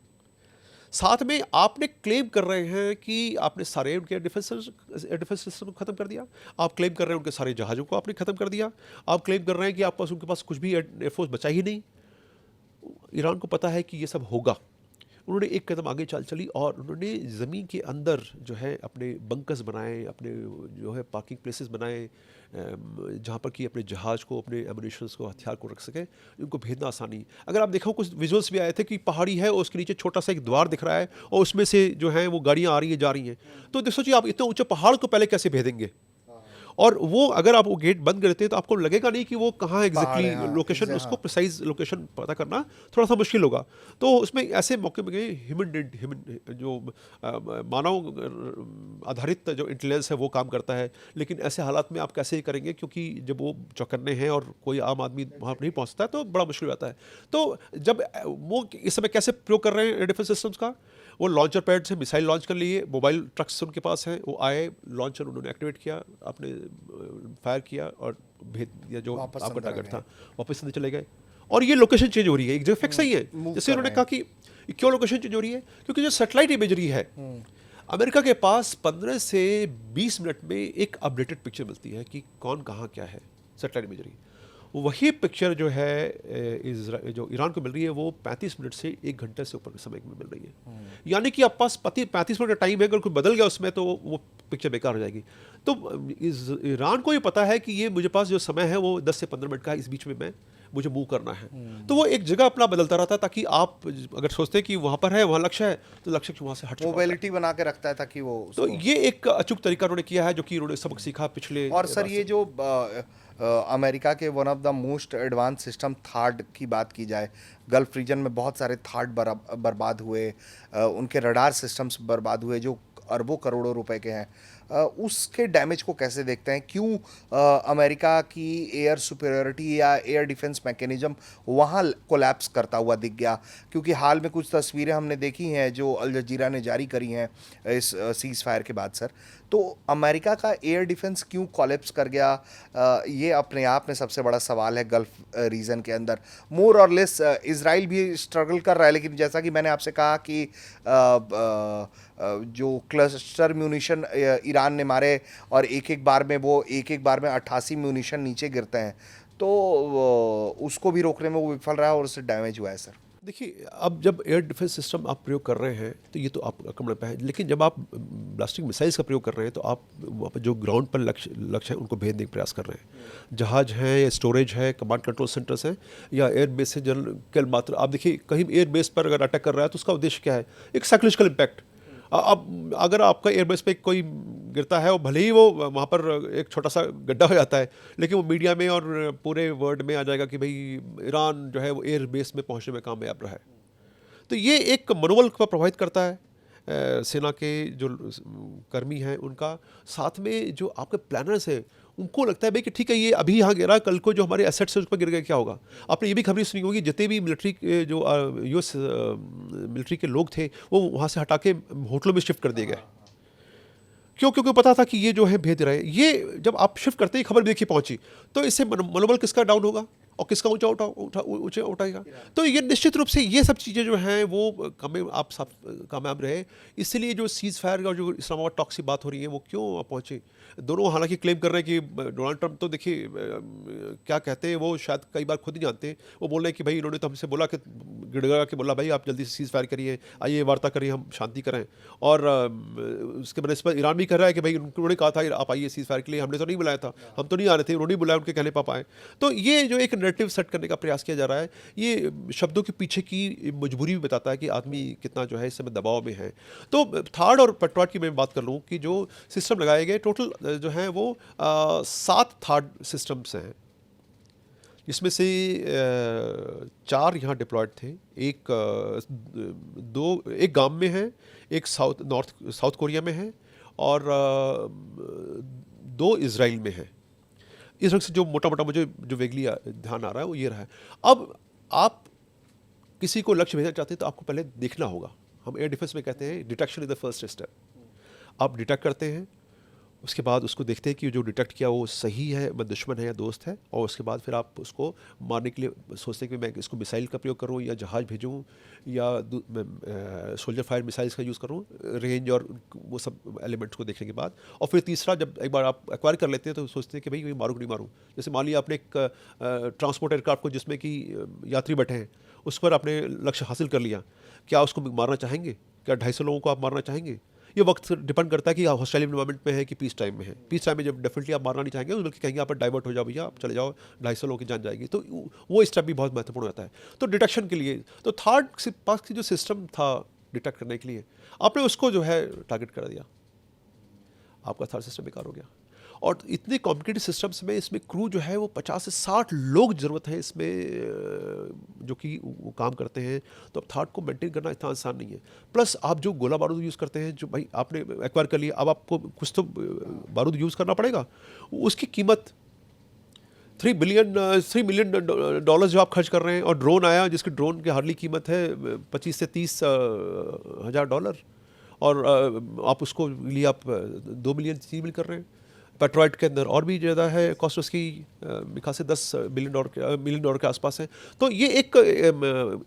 S1: साथ में आपने क्लेम कर रहे हैं कि आपने सारे उनके डिफेंस सिस्टम को ख़त्म कर दिया, आप क्लेम कर रहे हैं उनके सारे जहाज़ों को आपने ख़त्म कर दिया, आप क्लेम कर रहे हैं कि आप पास उनके पास कुछ भी एयरफोर्स बचा ही नहीं। ईरान को पता है कि ये सब होगा। उन्होंने एक कदम आगे चली और उन्होंने ज़मीन के अंदर जो है अपने बंकर्स बनाए, अपने जो है पार्किंग प्लेसेस बनाए, जहाँ पर कि अपने जहाज़ को, अपने एमुनिशंस को, हथियार को रख सकें, उनको भेजना आसानी। अगर आप देखो कुछ विजुअल्स भी आए थे कि पहाड़ी है और उसके नीचे छोटा सा एक द्वार दिख रहा है और उसमें से जो है वो गाड़ियाँ आ रही हैं जा रही हैं। तो देखो जी, आप इतने ऊंचे पहाड़ को पहले कैसे भेदेंगे, और वो अगर आप वो गेट बंद करते हैं तो आपको लगेगा नहीं कि वो कहाँ एग्जैक्टली लोकेशन, उसको प्रिसाइज लोकेशन पता करना थोड़ा सा मुश्किल होगा। तो उसमें ऐसे मौके में ह्यूमन जो मानव आधारित जो इंटेलिजेंस है वो काम करता है। लेकिन ऐसे हालात में आप कैसे करेंगे, क्योंकि जब वो चौकन्ने हैं और कोई आम आदमी वहाँ नहीं पहुँचता है तो बड़ा मुश्किल हो जाता है। तो जब वो इस समय कैसे प्रयोग कर रहे हैं एयर डिफेंस सिस्टम्स का, वो लॉन्चर पैड से मिसाइल लॉन्च कर लिए, मोबाइल ट्रक्स उनके पास हैं, वो आए, लॉन्चर उन्होंने एक्टिवेट किया, आपने फायर किया और भेज दिया जो आपका टारगेट था, वापस अंदर चले गए। और ये लोकेशन चेंज हो रही है, एक जगह फिक्स नहीं है। जैसे उन्होंने कहा कि क्यों लोकेशन चेंज हो रही है, क्योंकि जो सैटेलाइट इमेजरी है अमेरिका के पास 15 से 20 मिनट में एक अपडेटेड पिक्चर मिलती है कि कौन कहाँ क्या है, सैटेलाइट इमेजरी। वही पिक्चर जो है जो ईरान को मिल रही है वो 35 मिनट से 1 घंटे से ऊपर के समय में मिल रही है। यानी कि आप पास 35 मिनट का टाइम है, अगर कोई बदल गया उसमें तो वो पिक्चर बेकार हो जाएगी। तो ईरान को ये पता है कि ये मुझे पास जो समय है वो 10 से 15 मिनट का है, इस बीच में मुझे मूव करना है। तो वो एक जगह अपना बदलता रहता है, ताकि आप अगर सोचते हैं कि वहाँ पर है, वहाँ लक्ष्य है, तो लक्ष्य वहाँ से हट
S2: मोबिलिटी बना के रखता है ताकि वो
S1: तो ये एक अचूक तरीका उन्होंने किया है, जो कि उन्होंने सबक सीखा पिछले।
S2: और सर ये जो अमेरिका के one of the most advance system third की बात की जाए, गल्फ रीजन में बहुत सारे थार्ड बर्बाद हुए, उनके रडार सिस्टम्स बर्बाद हुए जो अरबों करोड़ों रुपए के हैं। उसके डैमेज को कैसे देखते हैं? क्यों अमेरिका की एयर सुपेरियरिटी या एयर डिफेंस मैकेनिज्म वहाँ कोलैप्स करता हुआ दिख गया? क्योंकि हाल में कुछ तस्वीरें हमने देखी हैं जो अल जजीरा ने जारी करी हैं इस सीज़ फायर के बाद सर। तो अमेरिका का एयर डिफेंस क्यों कोलैप्स कर गया? ये अपने आप में सबसे बड़ा सवाल है गल्फ रीजन के अंदर। मोर और लेस इजराइल भी स्ट्रगल कर रहा है, लेकिन जैसा कि मैंने आपसे कहा कि जो क्लस्टर म्यूनिशन ईरान ने मारे और एक बार में 88 म्यूनिशन नीचे गिरते हैं, तो उसको भी रोकने में वो विफल रहा है और उससे डैमेज हुआ है सर।
S1: देखिए, अब जब एयर डिफेंस सिस्टम आप प्रयोग कर रहे हैं तो ये तो आप आक्रमण पे है, लेकिन जब आप ब्लास्टिंग मिसाइल्स का प्रयोग कर रहे हैं तो आप वहाँ पर जो ग्राउंड पर लक्ष्य है उनको भेजने का प्रयास कर रहे हैं। जहाज हैं या स्टोरेज है, कमांड कंट्रोल सेंटर्स हैं या एयर बेस से जनरल केवल मात्र आप देखिए कहीं एयर बेस पर अगर अटैक कर रहा है तो उसका उद्देश्य क्या है? एक साइकोलॉजिकल इम्पैक्ट। अब अगर आपका एयरबेस पे कोई गिरता है और भले ही वो वहाँ पर एक छोटा सा गड्ढा हो जाता है, लेकिन वो मीडिया में और पूरे वर्ल्ड में आ जाएगा कि भाई ईरान जो है वो एयर बेस में पहुँचने में कामयाब रहा है। तो ये एक मनोबल को प्रभावित करता है सेना के जो कर्मी हैं उनका। साथ में जो आपके प्लानर्स हैं उनको लगता है भाई कि ठीक है ये अभी यहाँ गिरा, कल को जो हमारे एसेट्स हैं उस पर गिर गए क्या होगा? आपने ये भी खबरें सुनी होगी, जितने भी मिलिट्री के जो यूएस मिलिट्री के लोग थे वो वहाँ से हटा के होटलों में शिफ्ट कर दिए गए। क्यों? क्योंकि पता था कि ये जो है भेज रहे हैं। ये जब आप शिफ्ट करते ही खबर देखिए पहुंची, तो इससे मनोबल किसका डाउन होगा और किसका ऊंचा उठाएगा? तो ये निश्चित रूप से ये सब चीज़ें जो हैं वो आप सब कामयाब रहे। इसलिए जो सीज़ फायर का जो इस्लामाबाद टॉक की बात हो रही है वो क्यों पहुँचे? दोनों हालांकि क्लेम कर रहे हैं कि डोनाल्ड ट्रंप तो देखिए क्या कहते हैं वो शायद कई बार खुद ही जानते हैं। वो बोल रहे हैं कि भाई इन्होंने तो हमसे बोला कि गिड़गिड़ा के बोला भाई आप जल्दी से सीज़ फायर करिए, आइए वार्ता करिए, हम शांति करें। और उसके बनस्पत ईरान भी कह रहा है कि भाई उन्होंने कहा था आप आइए सीज़ फायर के लिए, हमने तो नहीं बुलाया था, हम तो नहीं आ रहे थे, उन्होंने बुलाया, उनके कहने पर आए। तो ये जो एक नैरेटिव सेट करने का प्रयास किया जा रहा है, ये शब्दों के पीछे की मजबूरी भी बताता है कि आदमी कितना जो है इस समय दबाव में है। तो थार्ड और पेट्रोइट की मैं बात कर लूँ कि जो सिस्टम लगाए गए टोटल जो है वो 7 थार्ड सिस्टम्स हैं, जिसमें से 4 यहाँ डिप्लॉयड थे। एक गाम में है, एक साउथ कोरिया में है और 2 इजराइल में है। इस वक्त से जो मोटा मोटा मुझे जो वेगली ध्यान आ रहा है वो ये रहा है। अब आप किसी को लक्ष्य भेजना चाहते हैं तो आपको पहले देखना होगा। हम एयर डिफेंस में कहते हैं detection is the first step. आप डिटेक्ट करते हैं, उसके बाद उसको देखते हैं कि जो डिटेक्ट किया वो सही है, मैं दुश्मन है या दोस्त है, और उसके बाद फिर आप उसको मारने के लिए सोचते हैं कि मैं इसको मिसाइल का प्रयोग करूं या जहाज़ भेजूं या सोल्जर फायर मिसाइल्स का यूज़ करूं, रेंज और वो सब एलिमेंट्स को देखने के बाद। और फिर तीसरा, जब एक बार आप एक्वायर कर लेते हैं तो सोचते हैं कि भाई मारूं कि नहीं मारूं। जैसे मान लिया आपने एक ट्रांसपोर्ट एयरक्राफ्ट को जिसमें कि यात्री बैठे हैं उस पर आपने लक्ष्य हासिल कर लिया, क्या उसको मारना चाहेंगे? क्या 250 लोगों को आप मारना चाहेंगे? ये वक्त डिपेंड करता है कि हॉस्टाइल एनवायरनमेंट में है कि पीस टाइम में है। पीस टाइम में जब डेफिनेटली आप मारना नहीं चाहेंगे, बल्कि कहेंगे आप डाइवर्ट हो जाओ भैया, आप चले जाओ, 250 लोगों की जान जाएगी, तो वो स्टेप भी बहुत महत्वपूर्ण होता है। तो डिटेक्शन के लिए तो थर्ड पास की जो सिस्टम था डिटेक्ट करने के लिए, आपने उसको जो है टारगेट कर दिया, आपका थर्ड सिस्टम बेकार हो गया। और इतने कॉम्पिटिटिव सिस्टम्स में इसमें क्रू जो है वो 50 से 60 लोग ज़रूरत है इसमें जो कि वो काम करते हैं। तो अब थर्ड को मेंटेन करना इतना आसान नहीं है। प्लस आप जो गोला बारूद यूज़ करते हैं, जो भाई आपने एक्वायर कर लिया, अब आपको कुछ तो बारूद यूज़ करना पड़ेगा। उसकी कीमत $3 मिलियन डॉलर्स जो आप खर्च कर रहे हैं। और ड्रोन आया जिसकी ड्रोन की हार्डली कीमत है 25 से 30 हज़ार डॉलर, और आप उसको लिए आप 2 मिलियन 3 मिलियन कर रहे हैं। पेट्रोइट के अंदर और भी ज़्यादा है कॉस्ट, उसकी मिखा से 10 मिलियन डॉलर के आसपास है। तो ये एक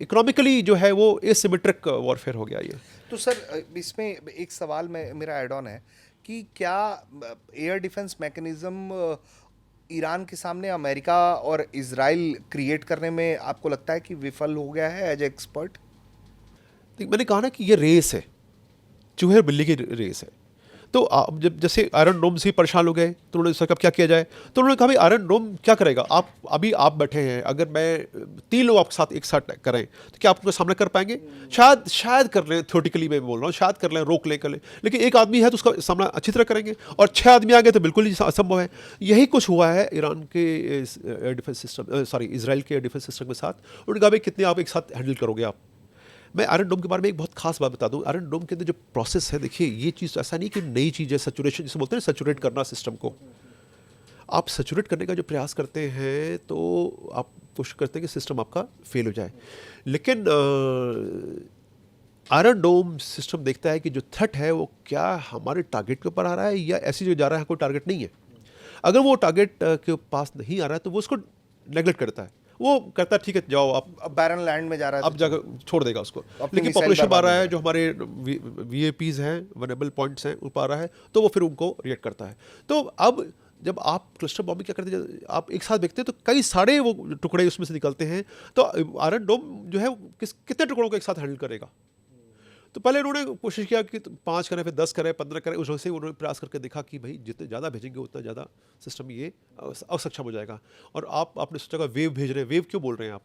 S1: इकोनॉमिकली जो है वो एसिमेट्रिक वॉरफेयर हो गया ये।
S2: तो सर इसमें एक सवाल मेरा ऐड ऑन है कि क्या एयर डिफेंस मैकेनिज्म ईरान के सामने अमेरिका और इजराइल क्रिएट करने में आपको लगता है कि विफल हो गया है एज ए एक्सपर्ट?
S1: मैंने कहा ना कि ये रेस है, चूहे और बिल्ली की रेस है। तो आप जब जैसे आयरन डोम से परेशान हो गए तो उन्होंने सोचा अब क्या किया जाए। तो उन्होंने कहा भाई आयरन डोम क्या करेगा? आप बैठे हैं, अगर मैं 3 लोग आपके साथ एक साथ करें तो क्या आप उनका सामना कर पाएंगे? शायद कर लें, थ्योरेटिकली मैं बोल रहा हूँ, शायद कर लें, रोक लें, कर लें, लेकिन एक आदमी है तो उसका सामना अच्छी तरह करेंगे, और 6 आदमी आ गए तो बिल्कुल ही असंभव है। यही कुछ हुआ है ईरान के एयर डिफेंस सिस्टम, इजराइल के एयर डिफेंस सिस्टम के साथ। उन्होंने कहा भाई कितने आप एक साथ हैंडल करोगे आप? मैं आयरन डोम के बारे में एक बहुत खास बात बता दूं। आयरन डोम के अंदर जो प्रोसेस है, देखिए ये चीज़ ऐसा नहीं कि नई चीज़ है, सैचुरेशन जिसे बोलते हैं, सैचुरेट करना सिस्टम को। आप सैचुरेट करने का जो प्रयास करते हैं तो आप कोशिश करते हैं कि सिस्टम आपका फेल हो जाए, लेकिन आयरन डोम सिस्टम देखता है कि जो थ्रेट है वो क्या हमारे टारगेट के ऊपर आ रहा है या ऐसी जो जा रहा है कोई टारगेट नहीं है। अगर वो टारगेट के पास नहीं आ रहा है तो वो उसको नेगलेक्ट करता है, वो कहता है ठीक है जाओ आप,
S2: अब बैरन लैंड में जा रहा है
S1: अब जाकर छोड़ देगा उसको।
S2: अपनी
S1: लेकिन
S2: मिसाइल
S1: पॉपुलेशन
S2: बर्बाद
S1: आ रहा
S2: नहीं
S1: है, जो हमारे वीएपीज हैं, वनरेबल पॉइंट्स हैं, ऊपर आ रहा है, तो वो फिर उनको रिएक्ट करता है। तो अब जब आप क्लस्टर बॉम्बिंग क्या करते हैं, आप एक साथ देखते हैं तो कई सारे वो टुकड़े उसमें से निकलते हैं। तो आयरन डोम जो है कितने टुकड़ों को एक साथ हैंडल करेगा। तो पहले उन्होंने कोशिश किया कि 5 करें, फिर 10 करें, 15 करें। उस वजह से उन्होंने प्रयास करके देखा कि भाई जितने ज़्यादा भेजेंगे उतना ज़्यादा सिस्टम ये असक्षम हो जाएगा। और आपने सोचा वेव भेज रहे हैं, वेव क्यों बोल रहे हैं आप?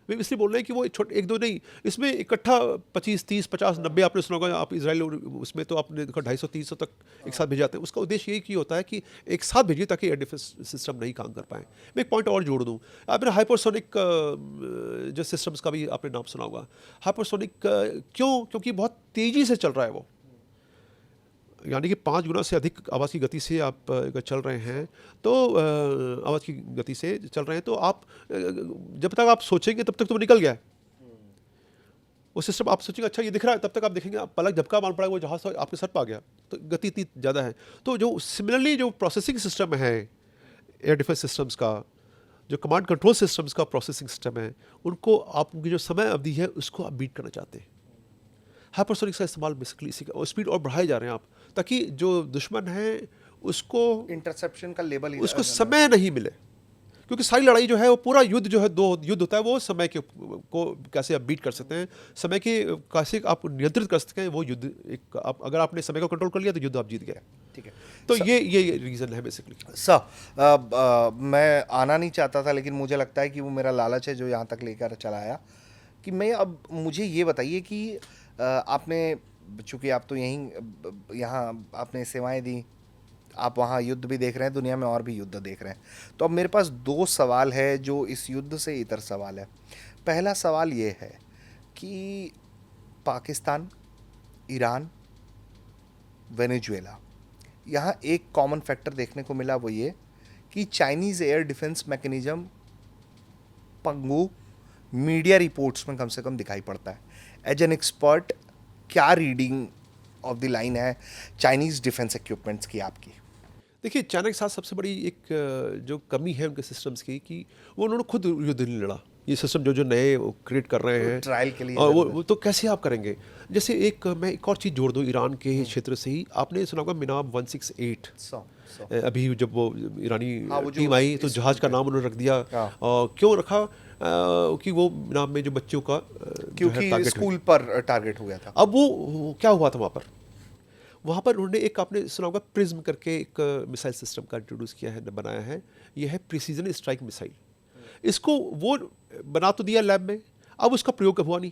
S1: वेव इसलिए बोल रहे हैं कि वो छोटे एक दो नहीं, इसमें इकट्ठा 25, 30, 50, 90 आपने सुना होगा। आप इजराइल उसमें तो आपने देखा 250, 300 तक एक साथ भेज जाते हैं। उसका उद्देश्य यही होता है कि एक साथ भेजिए ताकि एयर डिफेंस सिस्टम नहीं काम कर पाए। मैं एक पॉइंट और जोड़ दूँ, आपने हाइपरसोनिक जो सिस्टम्स का भी आपने नाम सुना होगा। हाइपरसोनिक क्योंकि बहुत तेज़ी से चल रहा है वो, यानी कि 5 गुना से अधिक आवाज़ की गति से आप अगर चल रहे हैं तो आवाज़ की गति से चल रहे हैं तो आप जब तक आप सोचेंगे तब तक तो वो निकल गया है वो सिस्टम। आप सोचेंगे अच्छा ये दिख रहा है, तब तक आप देखेंगे आप पलक झपका मान पड़ा वो जहाज़ आपके सर पे आ गया। तो गति इतनी ज़्यादा है। तो जो सिमिलरली जो प्रोसेसिंग सिस्टम है एयर डिफेंस सिस्टम्स का, जो कमांड कंट्रोल सिस्टम्स का प्रोसेसिंग सिस्टम है, उनको आप उनकी जो समय अवधि है उसको आप बीट करना चाहते हैं। हाइपरसोनिक्स का इस्तेमाल बेसिकली इसी का, और स्पीड और बढ़ाए जा रहे हैं आप, ताकि जो दुश्मन है उसको
S2: इंटरसेप्शन का लेवल
S1: उसको समय नहीं मिले। क्योंकि सारी लड़ाई जो है वो पूरा युद्ध जो है, 2 युद्ध होता है, वो समय के को कैसे आप बीट कर सकते हैं, समय के कैसे आप नियंत्रित कर सकते हैं वो युद्ध। एक आप अगर आपने समय को कंट्रोल कर लिया तो युद्ध आप जीत गए।
S2: ठीक है।
S1: तो ये रीज़न है बेसिकली।
S2: सर मैं आना नहीं चाहता था, लेकिन मुझे लगता है कि वो मेरा लालच है जो यहाँ तक लेकर चला आया। कि मैं अब मुझे ये बताइए कि आपने, चूँकि आप तो यहाँ आपने सेवाएं दी, आप वहाँ युद्ध भी देख रहे हैं, दुनिया में और भी युद्ध देख रहे हैं। तो अब मेरे पास 2 सवाल है जो इस युद्ध से इतर सवाल है। पहला सवाल ये है कि पाकिस्तान, ईरान, वेनेजुएला, यहाँ एक कॉमन फैक्टर देखने को मिला, वो ये कि चाइनीज़ एयर डिफेंस मैकेनिज्म पंगु मीडिया रिपोर्ट्स में कम से कम दिखाई पड़ता है। एज एन एक्सपर्ट, क्या रीडिंग ऑफ द लाइन है चाइनीज़ डिफेंस इक्विपमेंट्स की आपकी?
S1: देखिए, चाइना के साथ सबसे बड़ी एक जो कमी है उनके सिस्टम्स की कि वो उन्होंने खुद युद्ध नहीं लड़ा। ये सिस्टम जो नए क्रिएट कर रहे हैं
S2: ट्रायल के लिए,
S1: और वो तो कैसे आप करेंगे। जैसे मैं एक और चीज़ जोड़ दूँ ईरान के क्षेत्र से ही, आपने सुना होगा मिनाब 168। अभी जब वो ईरानी टीम आई तो जहाज़ का नाम उन्होंने रख दिया। क्यों रखा? कि वो मिनाब में जो बच्चों का
S2: क्योंकि स्कूल पर टारगेट हो गया था।
S1: अब वो क्या हुआ था वहाँ पर उन्होंने एक, आपने सुना होगा प्रिज्म करके एक मिसाइल सिस्टम का इंट्रोड्यूस किया है, बनाया है। ये है प्रिसीजन स्ट्राइक मिसाइल। इसको वो बना तो दिया लैब में, अब उसका प्रयोग हुआ नहीं।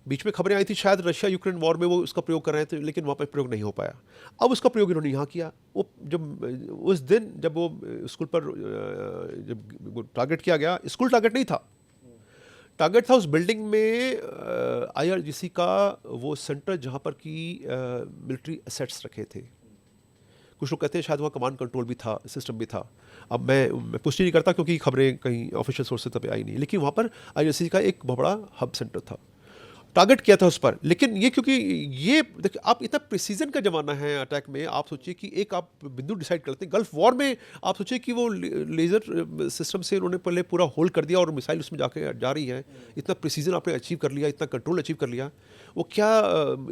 S1: बीच में खबरें आई थी शायद रशिया यूक्रेन वॉर में वो उसका प्रयोग कर रहे थे, लेकिन वहाँ पर प्रयोग नहीं हो पाया। अब उसका प्रयोग इन्होंने यहाँ किया। वो जब उस दिन जब वो स्कूल पर जब टारगेट किया गया, स्कूल टारगेट नहीं था, टारगेट था उस बिल्डिंग में IRGC का वो सेंटर जहाँ पर कि मिलिट्री एसेट्स रखे थे। कुछ लोग कहते हैं शायद वहाँ कमांड कंट्रोल भी था, सिस्टम भी था। अब मैं पुष्टि नहीं करता क्योंकि खबरें कहीं ऑफिशियल सोर्स से तब आई नहीं, लेकिन वहाँ पर IRGC का एक बहुत बड़ा हब सेंटर था, टारगेट किया था उस पर। लेकिन ये क्योंकि ये देखिए, आप इतना प्रिसीजन का ज़माना है अटैक में, आप सोचिए कि एक आप बिंदु डिसाइड करते हैं। गल्फ वॉर में आप सोचिए कि वो लेज़र सिस्टम से उन्होंने पहले पूरा होल्ड कर दिया और मिसाइल उसमें जाके जा रही है। इतना प्रिसीजन आपने अचीव कर लिया, इतना कंट्रोल अचीव कर लिया। वो क्या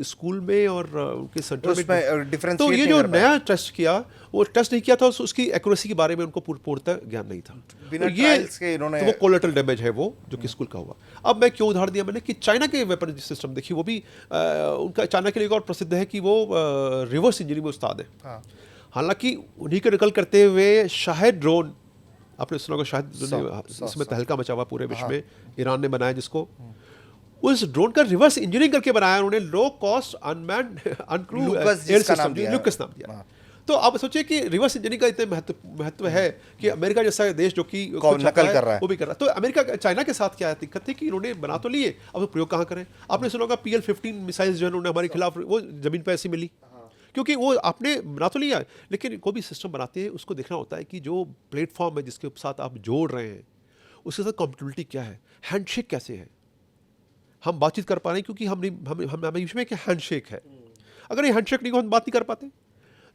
S1: स्कूल में और उनके सेंटर में
S2: डिफरेंस।
S1: तो ये जो नया टेस्ट किया, वो टेस्ट नहीं किया था, उसकी एक्यूरेसी के बारे में उनको पूर्णतः ज्ञान नहीं था।
S2: बिना
S1: तो
S2: ट्रायल्स के इन्होंने,
S1: तो वो कोलेटरल डैमेज है वो जो कि स्कूल का हुआ। अब मैं क्यों उदाहरण दिया मैंने कि चाइना के वेपन सिस्टम देखिए, वो भी उनका चाइना के लिए और प्रसिद्ध है कि वो रिवर्स इंजीनियरिंग में उस्ताद है। हालांकि उन्हीं के निकल करते हुए शाहिद ड्रोन, आपने सुना होगा शाहिद, इसमें तहलका मचा हुआ पूरे विश्व में, ईरान ने बनाया जिसको, उस ड्रोन का रिवर्स इंजीनियरिंग करके बनाया उन्होंने, low cost unmanned uncrew air system, Lucas नाम दिया। तो आप सोचिए कि रिवर्स इंजीनियरिंग का इतना महत्व है कि अमेरिका जैसा देश जो कि
S2: को
S1: खुद चाहता
S2: नकल कर रहा है।
S1: वो भी कर रहा है। तो अमेरिका चाइना के साथ क्या दिक्कत थी कि इन्होंने बना तो लिए, अब प्रयोग कहाँ करें। आपने सुना होगा PL-15 मिसाइल्स जो है उन्होंने हमारे खिलाफ वो जमीन पर ऐसी मिली, क्योंकि वो आपने बना तो लिया, लेकिन कोई भी सिस्टम बनाते हैं उसको देखना होता है कि जो प्लेटफॉर्म है जिसके साथ आप जोड़ रहे हैं उसके साथ कॉम्पिटिबिलिटी क्या है, हैंडशेक कैसे है, हम बातचीत कर पा रहे हैं क्योंकि हम नहीं हम हमें इसमें कि हैंडशेक है। अगर ये हैंडशेक नहीं हो हम बात नहीं कर पाते।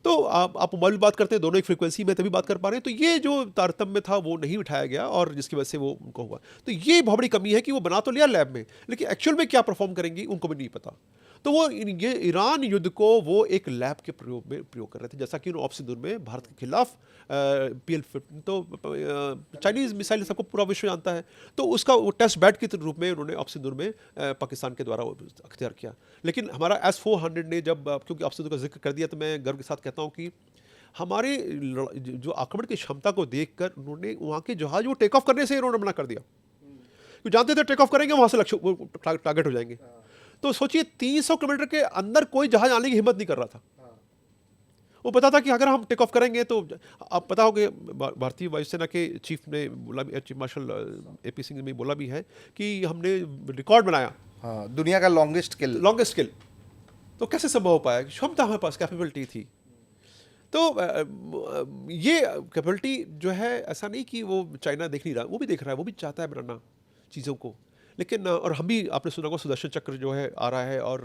S1: तो आप मोबाइल बात करते हैं, दोनों एक फ्रीक्वेंसी में तभी बात कर पा रहे हैं। तो ये जो तारतम्य था वो नहीं उठाया गया और जिसकी वजह से वो उनको हुआ। तो ये बहुत बड़ी कमी है कि वो बना तो लिया लैब में, लेकिन एक्चुअल में क्या परफॉर्म करेंगी उनको भी नहीं पता। तो वो ये ईरान युद्ध को वो एक लैब के प्रयोग में प्रयोग कर रहे थे, जैसा कि उन्होंने ऑप्सिंदूर में भारत के खिलाफ PL-15 तो चाइनीज़ मिसाइल सबको पूरा विश्व जानता है, तो उसका वो टेस्ट बैट के रूप में उन्होंने ऑप्सिंदूर में पाकिस्तान के द्वारा अख्तियार किया। लेकिन हमारा S-400 ने जब, क्योंकि ऑप्सिंदूर का जिक्र कर दिया तो मैं गर्व के साथ कहता हूँ कि हमारे जो आक्रमण की क्षमता को देखकर उन्होंने वहाँ के जहाज वो टेक ऑफ करने से उन्होंने मना कर दिया, क्योंकि जानते थे टेक ऑफ करेंगे वहाँ से लक्ष्य टारगेट हो जाएंगे। तो सोचिए 300 किलोमीटर के अंदर कोई जहाज आने की हिम्मत नहीं कर रहा था। वो पता था कि अगर हम टेक ऑफ करेंगे तो आप पता होगा भारतीय वायुसेना के चीफ ने बोला भी, चीफ मार्शल AP सिंह ने बोला भी है कि हमने रिकॉर्ड बनाया,
S2: हाँ, दुनिया का लॉन्गेस्ट किल।
S1: तो कैसे संभव हो पाया? क्षमता हमारे पास, कैपेबिलिटी थी। तो ये कैपेबिलिटी जो है, ऐसा नहीं कि वो चाइना देख नहीं रहा, वो भी देख रहा है, वो भी चाहता है बनाना चीज़ों को। लेकिन और हम भी, आपने सुना होगा सुदर्शन चक्र जो है आ रहा है और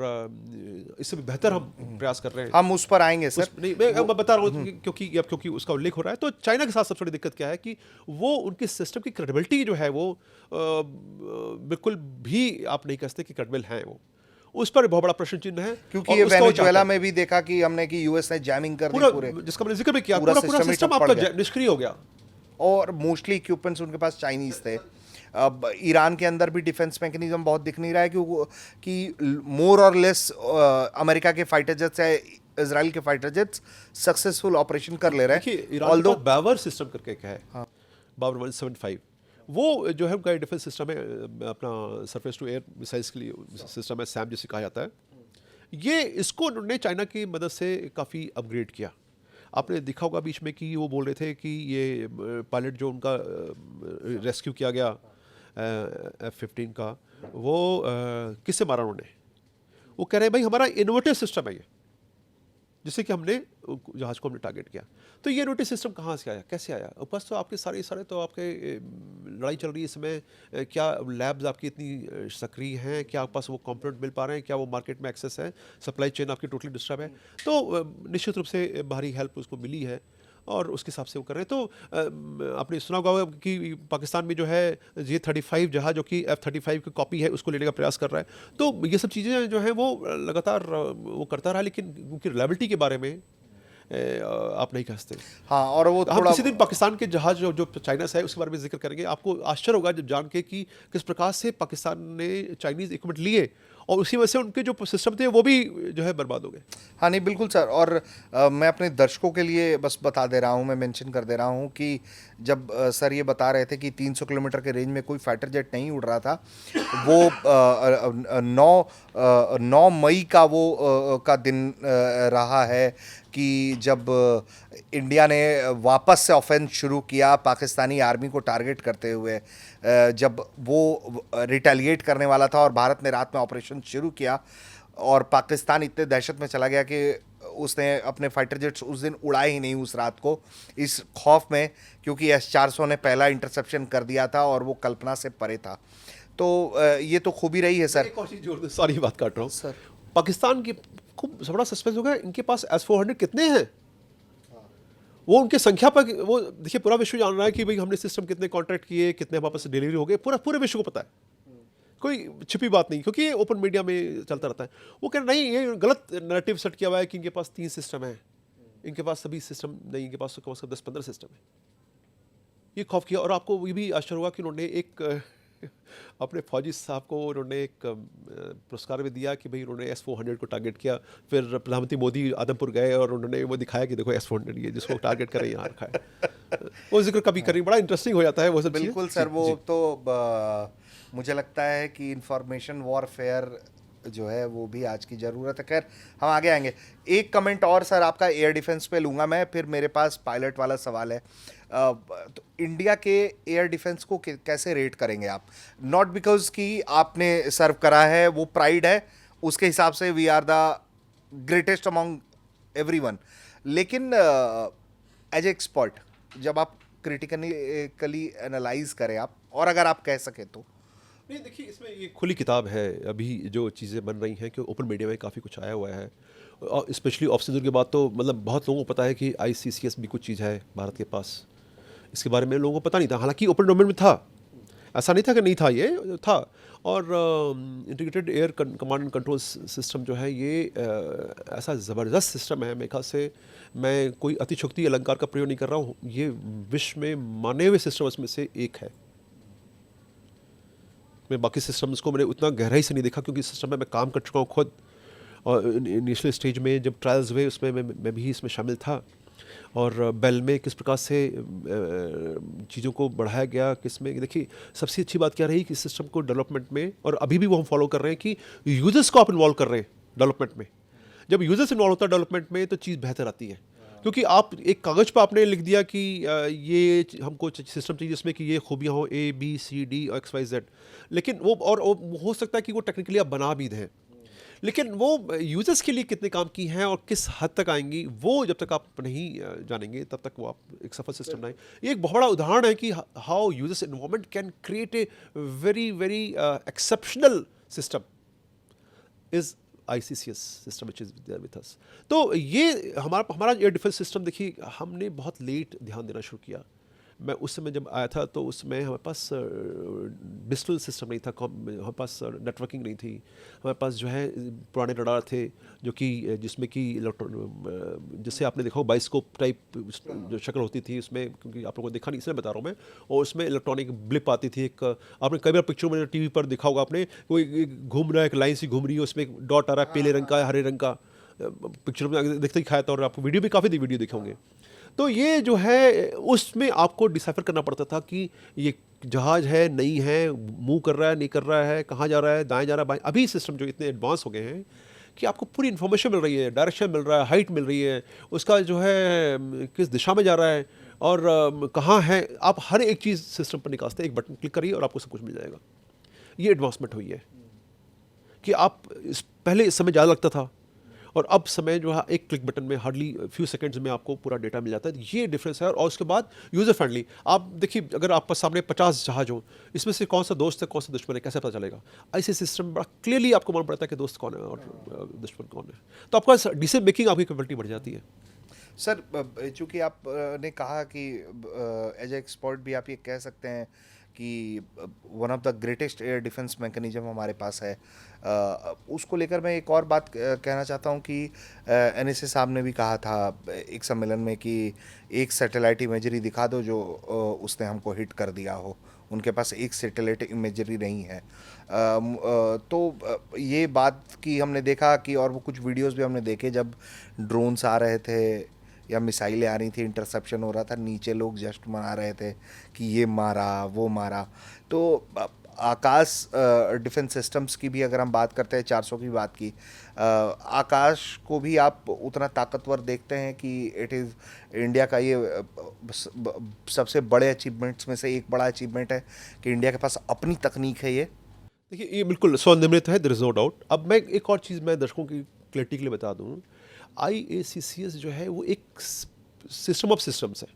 S1: इससे भी बेहतर हम प्रयास कर रहे हैं।
S2: हम उस पर आएंगे सर।
S1: नहीं, मैं बता रहा हूँ क्योंकि उसका उल्लेख हो रहा है। तो चाइना के साथ सबसे बड़ी दिक्कत क्या है कि वो उनके सिस्टम की क्रेडिबिलिटी जो है वो बिल्कुल भी आप नहीं कह सकते कि क्रेडिबल है। वो उस पर बहुत बड़ा प्रश्न चिन्ह है,
S2: क्योंकि ये वेनेजुएला में भी देखा कि हमने कि US ने जैमिंग कर दी पूरे,
S1: जिसका मैंने जिक्र भी किया, पूरा सिस्टम आपका निष्क्रिय हो गया
S2: और मोस्टली इक्विपमेंट्स उनके पास चाइनीज थे। अब ईरान के अंदर भी डिफेंस मैकेनिज्म बहुत दिख नहीं रहा है कि मोर और लेस अमेरिका के फाइटर जेट्स है, इजराइल के फाइटर जेट्स सक्सेसफुल ऑपरेशन कर ले रहे हैं।
S1: देखिए ईरान का बावर सिस्टम करके क्या है, हाँ, बावर 175, वो जो है उनका डिफेंस सिस्टम है, अपना सरफेस टू एयर मिसाइल्स के लिए सिस्टम है, SAM जिसे कहा जाता है। ये इसको उन्होंने चाइना की मदद से काफ़ी अपग्रेड किया। आपने देखा होगा बीच में कि वो बोल रहे थे कि ये पायलट जो उनका रेस्क्यू किया गया F-15 का, वो किससे मारा उन्होंने? वो कह रहे हैं भाई हमारा इनोवेटिव सिस्टम है ये, जिससे कि हमने जहाज को हमने टारगेट किया। तो ये इनोवेटिव सिस्टम कहाँ से आया, कैसे आया? ऊपर तो आपके सारे तो आपके लड़ाई चल रही है इस समय, क्या लैब्स आपकी इतनी सक्रिय हैं, क्या आपके पास वो कंपोनेंट मिल पा रहे हैं, क्या वो मार्केट में एक्सेस है, सप्लाई चेन आपकी टोटली डिस्टर्ब है। तो निश्चित रूप से बाहरी हेल्प उसको मिली है और उसके हिसाब से वो कर रहे हैं। तो आपने सुना होगा कि पाकिस्तान में जो है J-35 जहाज जो कि F-35 की कॉपी है उसको लेने का प्रयास कर रहा है। तो ये सब चीज़ें जो हैं वो लगातार वो करता रहा, लेकिन उनकी रिलायबिलिटी के बारे में आप नहीं कह सकते।
S2: हाँ, और वो
S1: हम किसी दिन पाकिस्तान के जहाज जो चाइना से है उसके बारे में जिक्र करेंगे। आपको आश्चर्य होगा जब जान के कि किस प्रकार से पाकिस्तान ने चाइनीज़ इक्विपमेंट लिए और उसी वजह से उनके जो सिस्टम थे वो भी जो है बर्बाद हो गए।
S2: हाँ नहीं बिल्कुल सर। और मैं अपने दर्शकों के लिए बस बता दे रहा हूँ, मैं मेंशन कर दे रहा हूँ कि जब सर ये बता रहे थे कि 300 किलोमीटर के रेंज में कोई फाइटर जेट नहीं उड़ रहा था, वो 9 मई का वो का दिन रहा है कि जब इंडिया ने वापस से ऑफेंस शुरू किया पाकिस्तानी आर्मी को टारगेट करते हुए, जब वो रिटेलिएट करने वाला था और भारत ने रात में ऑपरेशन शुरू किया और पाकिस्तान इतने दहशत में चला गया कि उसने अपने फाइटर जेट्स उस दिन उड़ाए ही नहीं उस रात को, इस खौफ में, क्योंकि S-400 ने पहला इंटरसेप्शन कर दिया था और वो कल्पना से परे था। तो ये तो खूबी रही है सर।
S1: एक और चीज़ जोड़ दे, सॉरी बात काट रहा हूँ सर, पाकिस्तान की खूब बड़ा सस्पेंस हो गया, इनके पास S-400 कितने हैं, वो उनके संख्या पर वो देखिए पूरा विश्व जान रहा है कि भाई हमने सिस्टम कितने कॉन्ट्रैक्ट किए, कितने वापस डिलीवरी हो गए, पूरे विश्व को पता है, कोई छिपी बात नहीं, क्योंकि ओपन मीडिया में चलता रहता है। वो कह रहे नहीं, ये गलत नैरेटिव सेट किया हुआ है कि इनके पास 3 सिस्टम है, इनके पास सभी सिस्टम नहीं, इनके पास तो कम से कम 10-15 सिस्टम है। ये खौफ किया। और आपको ये भी आश्चर्य होगा कि उन्होंने एक अपने फौजी साहब को उन्होंने एक पुरस्कार भी दिया कि भाई उन्होंने S-400 को टारगेट किया। फिर प्रधानमंत्री मोदी आदमपुर गए और उन्होंने वो दिखाया कि देखो S-400 ये जिसको टारगेट करें यहाँ रखा है। वो जिक्र कभी करें, बड़ा इंटरेस्टिंग हो जाता है वो सब।
S2: बिल्कुल सर, वो तो मुझे लगता है कि इंफॉर्मेशन वॉरफेयर जो है वो भी आज की ज़रूरत है। खैर हम आगे आएंगे। एक कमेंट और सर आपका एयर डिफेंस पे लूँगा मैं, फिर मेरे पास पायलट वाला सवाल है। तो इंडिया के एयर डिफेंस को कैसे रेट करेंगे आप? नॉट बिकॉज कि आपने सर्व करा है, वो प्राइड है, उसके हिसाब से we are the greatest among everyone, लेकिन एज एक्सपर्ट जब आप क्रिटिकली एनालाइज करें आप, और अगर आप कह सकें तो।
S1: नहीं देखिए, इसमें ये खुली किताब है। अभी जो चीज़ें बन रही हैं कि ओपन मीडिया में काफ़ी कुछ आया हुआ है, और स्पेशली ऑफ के बाद तो मतलब बहुत लोगों को पता है कि ICCS भी कुछ चीज़ है भारत के पास। इसके बारे में लोगों को पता नहीं था, हालांकि ओपन डोमेन में था, ऐसा नहीं था कि नहीं था, ये था। और integrated air command and control system जो है ये ऐसा ज़बरदस्त सिस्टम है, मेरे ख्याल से मैं कोई अतिशोक्ति अलंकार का प्रयोग नहीं कर रहा हूँ, ये विश्व में माने हुए सिस्टम में से एक है। मैं बाकी सिस्टम्स को मैंने उतना गहराई से नहीं देखा, क्योंकि सिस्टम में मैं काम कर चुका हूँ खुद, और इनिशियल स्टेज में जब ट्रायल्स हुए उसमें मैं भी इसमें शामिल था। और बेल में किस प्रकार से चीज़ों को बढ़ाया गया, किस में देखिए सबसे अच्छी बात क्या रही कि सिस्टम को डेवलपमेंट में, और अभी भी वो हम फॉलो कर रहे हैं कि यूजर्स को आप इन्वॉल्व कर रहे हैं डेवलपमेंट में। जब यूजर्स इन्वॉल्व होता है डेवलपमेंट में तो चीज़ बेहतर आती है, क्योंकि आप एक कागज़ पर आपने लिख दिया कि ये हमको सिस्टम चाहिए जिसमें कि ये खूबियाँ हो ABCD और XYZ, लेकिन वो और हो सकता है कि वो टेक्निकली आप बना भी दें, लेकिन वो यूजर्स के लिए कितने काम की हैं और किस हद तक आएंगी, वो जब तक आप नहीं जानेंगे तब तक वो आप एक सफल सिस्टम नहीं। ये एक बहुत बड़ा उदाहरण है कि how users involvement can create a very very exceptional system is ICCS system which is there with us. तो ये हमारा एयर डिफेंस सिस्टम देखिए, हमने बहुत लेट ध्यान देना शुरू किया। मैं उस समय जब आया था तो उसमें हमारे पास डिजिटल सिस्टम नहीं था, हमारे पास नेटवर्किंग नहीं थी, हमारे पास जो है पुराने रडार थे जो कि जिसमें कि जैसे आपने देखा हो बाइस्कोप टाइप जो शक्ल होती थी उसमें, क्योंकि आप लोगों को देखा नहीं इसलिए बता रहा हूँ मैं, और उसमें इलेक्ट्रॉनिक ब्लिप आती थी एक, आपने कई बार पिक्चर में TV पर देखा होगा आपने, कोई घूम रहा है, एक लाइन सी घूम रही है, उसमें एक डॉट आ रहा है पीले रंग का, हरे रंग का, पिक्चर में देखते ही खाया था, और आपको वीडियो भी काफ़ी वीडियो देखे होंगे। तो ये जो है उसमें आपको डिसाइफर करना पड़ता था कि ये जहाज है नहीं है, मूव कर रहा है नहीं कर रहा है, कहाँ जा रहा है, दाएं जा रहा है बाएं। अभी सिस्टम जो इतने एडवांस हो गए हैं कि आपको पूरी इन्फॉर्मेशन मिल रही है, डायरेक्शन मिल रहा है, हाइट मिल रही है, उसका जो है किस दिशा में जा रहा है और कहाँ है, आप हर एक चीज़ सिस्टम पर निकालते हैं, एक बटन क्लिक करिए और आपको सब कुछ मिल जाएगा। ये एडवांसमेंट हुई है कि आप पहले इस समय ज़्यादा लगता था, और अब समय जो है एक क्लिक बटन में हार्डली फ्यू सेकंड्स में आपको पूरा डेटा मिल जाता है। ये डिफरेंस है। और उसके बाद यूज़र फ्रेंडली, आप देखिए अगर आपके सामने 50 जहाज हो, इसमें से कौन सा दोस्त है कौन सा दुश्मन है कैसे पता चलेगा? ऐसे सिस्टम बड़ा क्लियरली आपको मालूम पड़ता है कि दोस्त कौन है और दुश्मन कौन है, तो आपका डिसीजन मेकिंग आपकी कैपेबिलिटी बढ़ जाती है।
S2: सर चूँकि आपने कहा कि एज एक्सपर्ट भी आप ये कह सकते हैं कि one of the greatest air defence mechanism हमारे पास है, उसको लेकर मैं एक और बात कहना चाहता हूँ कि NSA साहब ने भी कहा था एक सम्मेलन में कि एक सैटेलाइट इमेजरी दिखा दो जो उसने हमको हिट कर दिया हो। उनके पास एक सैटेलाइट इमेजरी नहीं है। तो ये बात की हमने देखा कि, और वो कुछ वीडियोस भी हमने देखे जब ड्रोन्स आ रहे थे या मिसाइलें आ रही थी, इंटरसेप्शन हो रहा था, नीचे लोग जस्ट मना रहे थे कि ये मारा वो मारा। तो आकाश डिफेंस सिस्टम्स की भी अगर हम बात करते हैं, 400 की बात की, आकाश को भी आप उतना ताकतवर देखते हैं कि इट इज़ इंडिया का ये सबसे बड़े अचीवमेंट्स में से एक बड़ा अचीवमेंट है कि इंडिया के पास अपनी तकनीक है? ये
S1: देखिए ये बिल्कुल स्वनिर्मित है, देयर इज़ नो डाउट। अब मैं एक और चीज़ मैं दर्शकों की क्लैरिटी के लिए बता दूँ, IACCS जो है वो एक सिस्टम ऑफ सिस्टम्स है,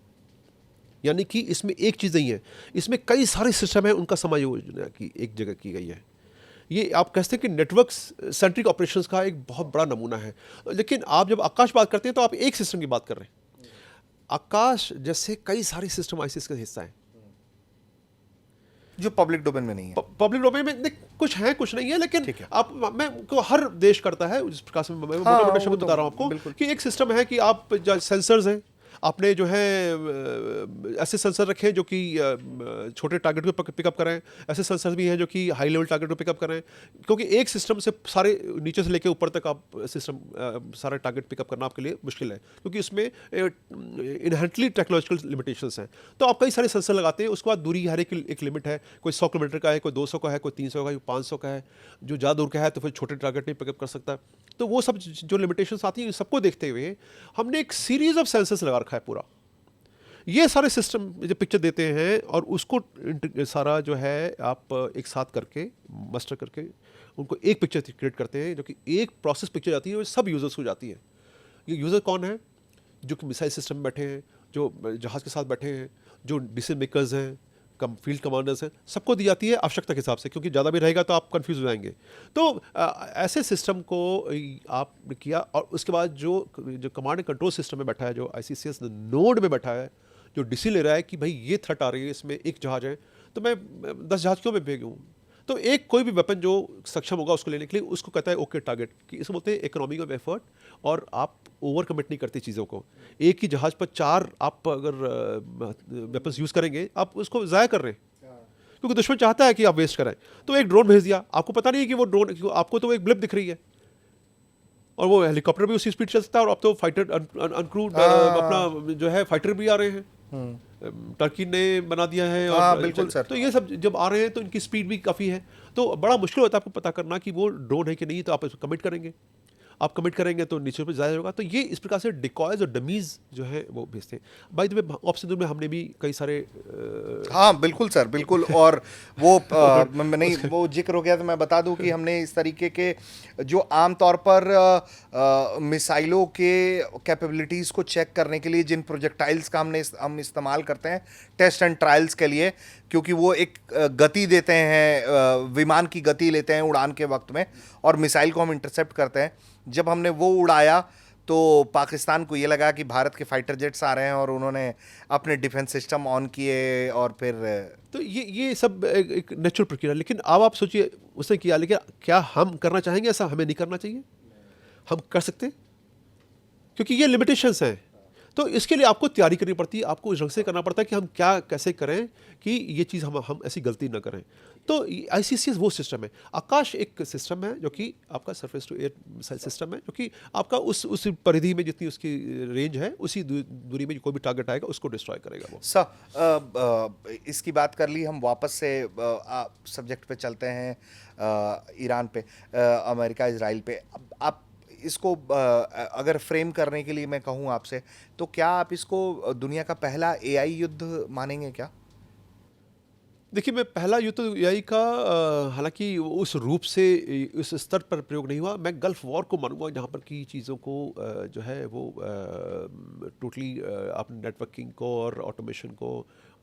S1: यानी कि इसमें एक चीज़ नहीं है, इसमें कई सारे सिस्टम हैं, उनका समायोजन की एक जगह की गई है। ये आप कहते हैं कि नेटवर्क सेंट्रिक ऑपरेशंस का एक बहुत बड़ा नमूना है। लेकिन आप जब आकाश बात करते हैं तो आप एक सिस्टम की बात कर रहे हैं। आकाश जैसे कई सारे सिस्टम ICCS का हिस्सा है
S2: जो पब्लिक डोमेन में नहीं है।
S1: पब्लिक डोमेन में कुछ है कुछ नहीं है, लेकिन
S2: है।
S1: आप मैं को हर देश करता है, जिस प्रकार से मैं मोटा-मोटा शब्द बता रहा हूँ आपको कि एक सिस्टम है कि आप सेंसर्स हैं, आपने जो है ऐसे सेंसर रखे हैं जो कि छोटे टारगेट को पिकअप करें, ऐसे सेंसर भी हैं जो कि हाई लेवल टारगेट को पिकअप करें, क्योंकि एक सिस्टम से सारे नीचे से लेके ऊपर तक आप सिस्टम सारा टारगेट पिकअप करना आपके लिए मुश्किल है, क्योंकि इसमें इनहेरेंटली टेक्नोलॉजिकल लिमिटेशंस हैं। तो आप कई सारे सेंसर लगाते हैं, उसके बाद दूरी हर एक लिमिट है, कोई 100 किलोमीटर का है, कोई 200 का है, कोई 300 का है, कोई 500 का है, जो ज़्यादा दूर का है तो फिर छोटे टारगेट नहीं पिकअप कर सकता। तो वो सब जो लिमिटेशंस आती हैं सबको देखते हुए हमने एक सीरीज ऑफ सेंसर्स लगा रखा है पूरा। ये सारे सिस्टम जो पिक्चर देते हैं और उसको सारा जो है आप एक साथ करके मास्टर करके उनको एक पिक्चर क्रिएट करते हैं, जो कि एक प्रोसेस पिक्चर जाती है और सब यूजर्स को जाती है। ये यूज़र कौन है? जो कि मिसाइल सिस्टम में बैठे हैं, जो जहाज़ के साथ बैठे हैं, जो डिसीजन मेकर्स हैं, फील्ड कमांडर्स हैं, सबको दी जाती है आवश्यकता के हिसाब से, क्योंकि ज़्यादा भी रहेगा तो आप कंफ्यूज हो जाएंगे। तो ऐसे सिस्टम को आपने किया और उसके बाद जो कमांड एंड कंट्रोल सिस्टम में बैठा है, जो ICCS नोड में बैठा है, जो डिसीजन ले रहा है कि भाई ये थ्रेट आ रही है, इसमें एक जहाज है तो मैं 10 जहाज क्यों मैं भेजूँ? तो एक कोई भी वेपन जो सक्षम होगा उसको लेने के लिए उसको कहता है ओके टारगेट, कि इसको बोलते हैं इकोनॉमी ऑफ एफर्ट, और आप ओवर कमिट नहीं करते चीज़ों को। एक ही जहाज पर 4 आप अगर वेपन्स यूज़ करेंगे आप उसको ज़ाया कर रहे हैं, क्योंकि दुश्मन चाहता है कि आप वेस्ट करें। तो एक ड्रोन भेज दिया, आपको पता नहीं है कि वो ड्रोन, आपको तो एक ब्लिप दिख रही है और वो हेलीकॉप्टर भी उसी स्पीड चल सकता है, और अब तो फाइटर अनक्रूड अपना जो है फाइटर भी आ रहे हैं, टर्की ने बना दिया है। और
S2: बिल्कुल सर।
S1: तो ये सब जब आ रहे हैं तो इनकी स्पीड भी काफ़ी है, तो बड़ा मुश्किल होता है आपको पता करना कि वो ड्रोन है कि नहीं। तो आप इसको कमिट करेंगे, आप कमिट करेंगे तो नीचे पे ज़्यादा होगा। तो ये इस प्रकार से डिकॉयज और डमीज जो है वो भेजते हैं। बाय द वे ऑप्शन में हमने भी कई सारे
S2: हाँ बिल्कुल सर, बिल्कुल। और वो नहीं, वो जिक्र हो गया तो मैं बता दूं कि हमने इस तरीके के जो आमतौर पर मिसाइलों के कैपेबिलिटीज़ को चेक करने के लिए जिन प्रोजेक्टाइल्स का हम इस्तेमाल करते हैं टेस्ट एंड ट्रायल्स के लिए, क्योंकि वो एक गति देते हैं, विमान की गति लेते हैं उड़ान के वक्त में, और मिसाइल को हम इंटरसेप्ट करते हैं। जब हमने वो उड़ाया तो पाकिस्तान को ये लगा कि भारत के फाइटर जेट्स आ रहे हैं और उन्होंने अपने डिफेंस सिस्टम ऑन किए और फिर
S1: तो ये सब एक नेचुरल प्रक्रिया। लेकिन अब आप सोचिए उसने किया, लेकिन क्या हम करना चाहेंगे? ऐसा हमें नहीं करना चाहिए। हम कर सकते हैं क्योंकि ये लिमिटेशंस हैं। तो इसके लिए आपको तैयारी करनी पड़ती है, आपको इस ढंग से करना पड़ता है कि हम क्या कैसे करें कि ये चीज़ हम ऐसी गलती ना करें। तो ICCS वो सिस्टम है। आकाश एक सिस्टम है जो कि आपका surface to air missile system है, जो कि आपका उस परिधि में जितनी उसकी रेंज है उसी दूरी में कोई भी टारगेट आएगा उसको डिस्ट्रॉय करेगा वो।
S2: सर इसकी बात कर ली, हम वापस से सब्जेक्ट पे चलते हैं, ईरान पे, अमेरिका इजराइल पे। आप इसको अगर फ्रेम करने के लिए मैं कहूँ आपसे, तो क्या आप इसको दुनिया का पहला AI युद्ध मानेंगे क्या?
S1: देखिए, मैं पहला युद्ध तो AI का हालांकि उस रूप से उस स्तर पर प्रयोग नहीं हुआ। मैं गल्फ वॉर को मानूंगा, जहाँ पर की चीज़ों को जो है वो टोटली आपने नेटवर्किंग को और ऑटोमेशन को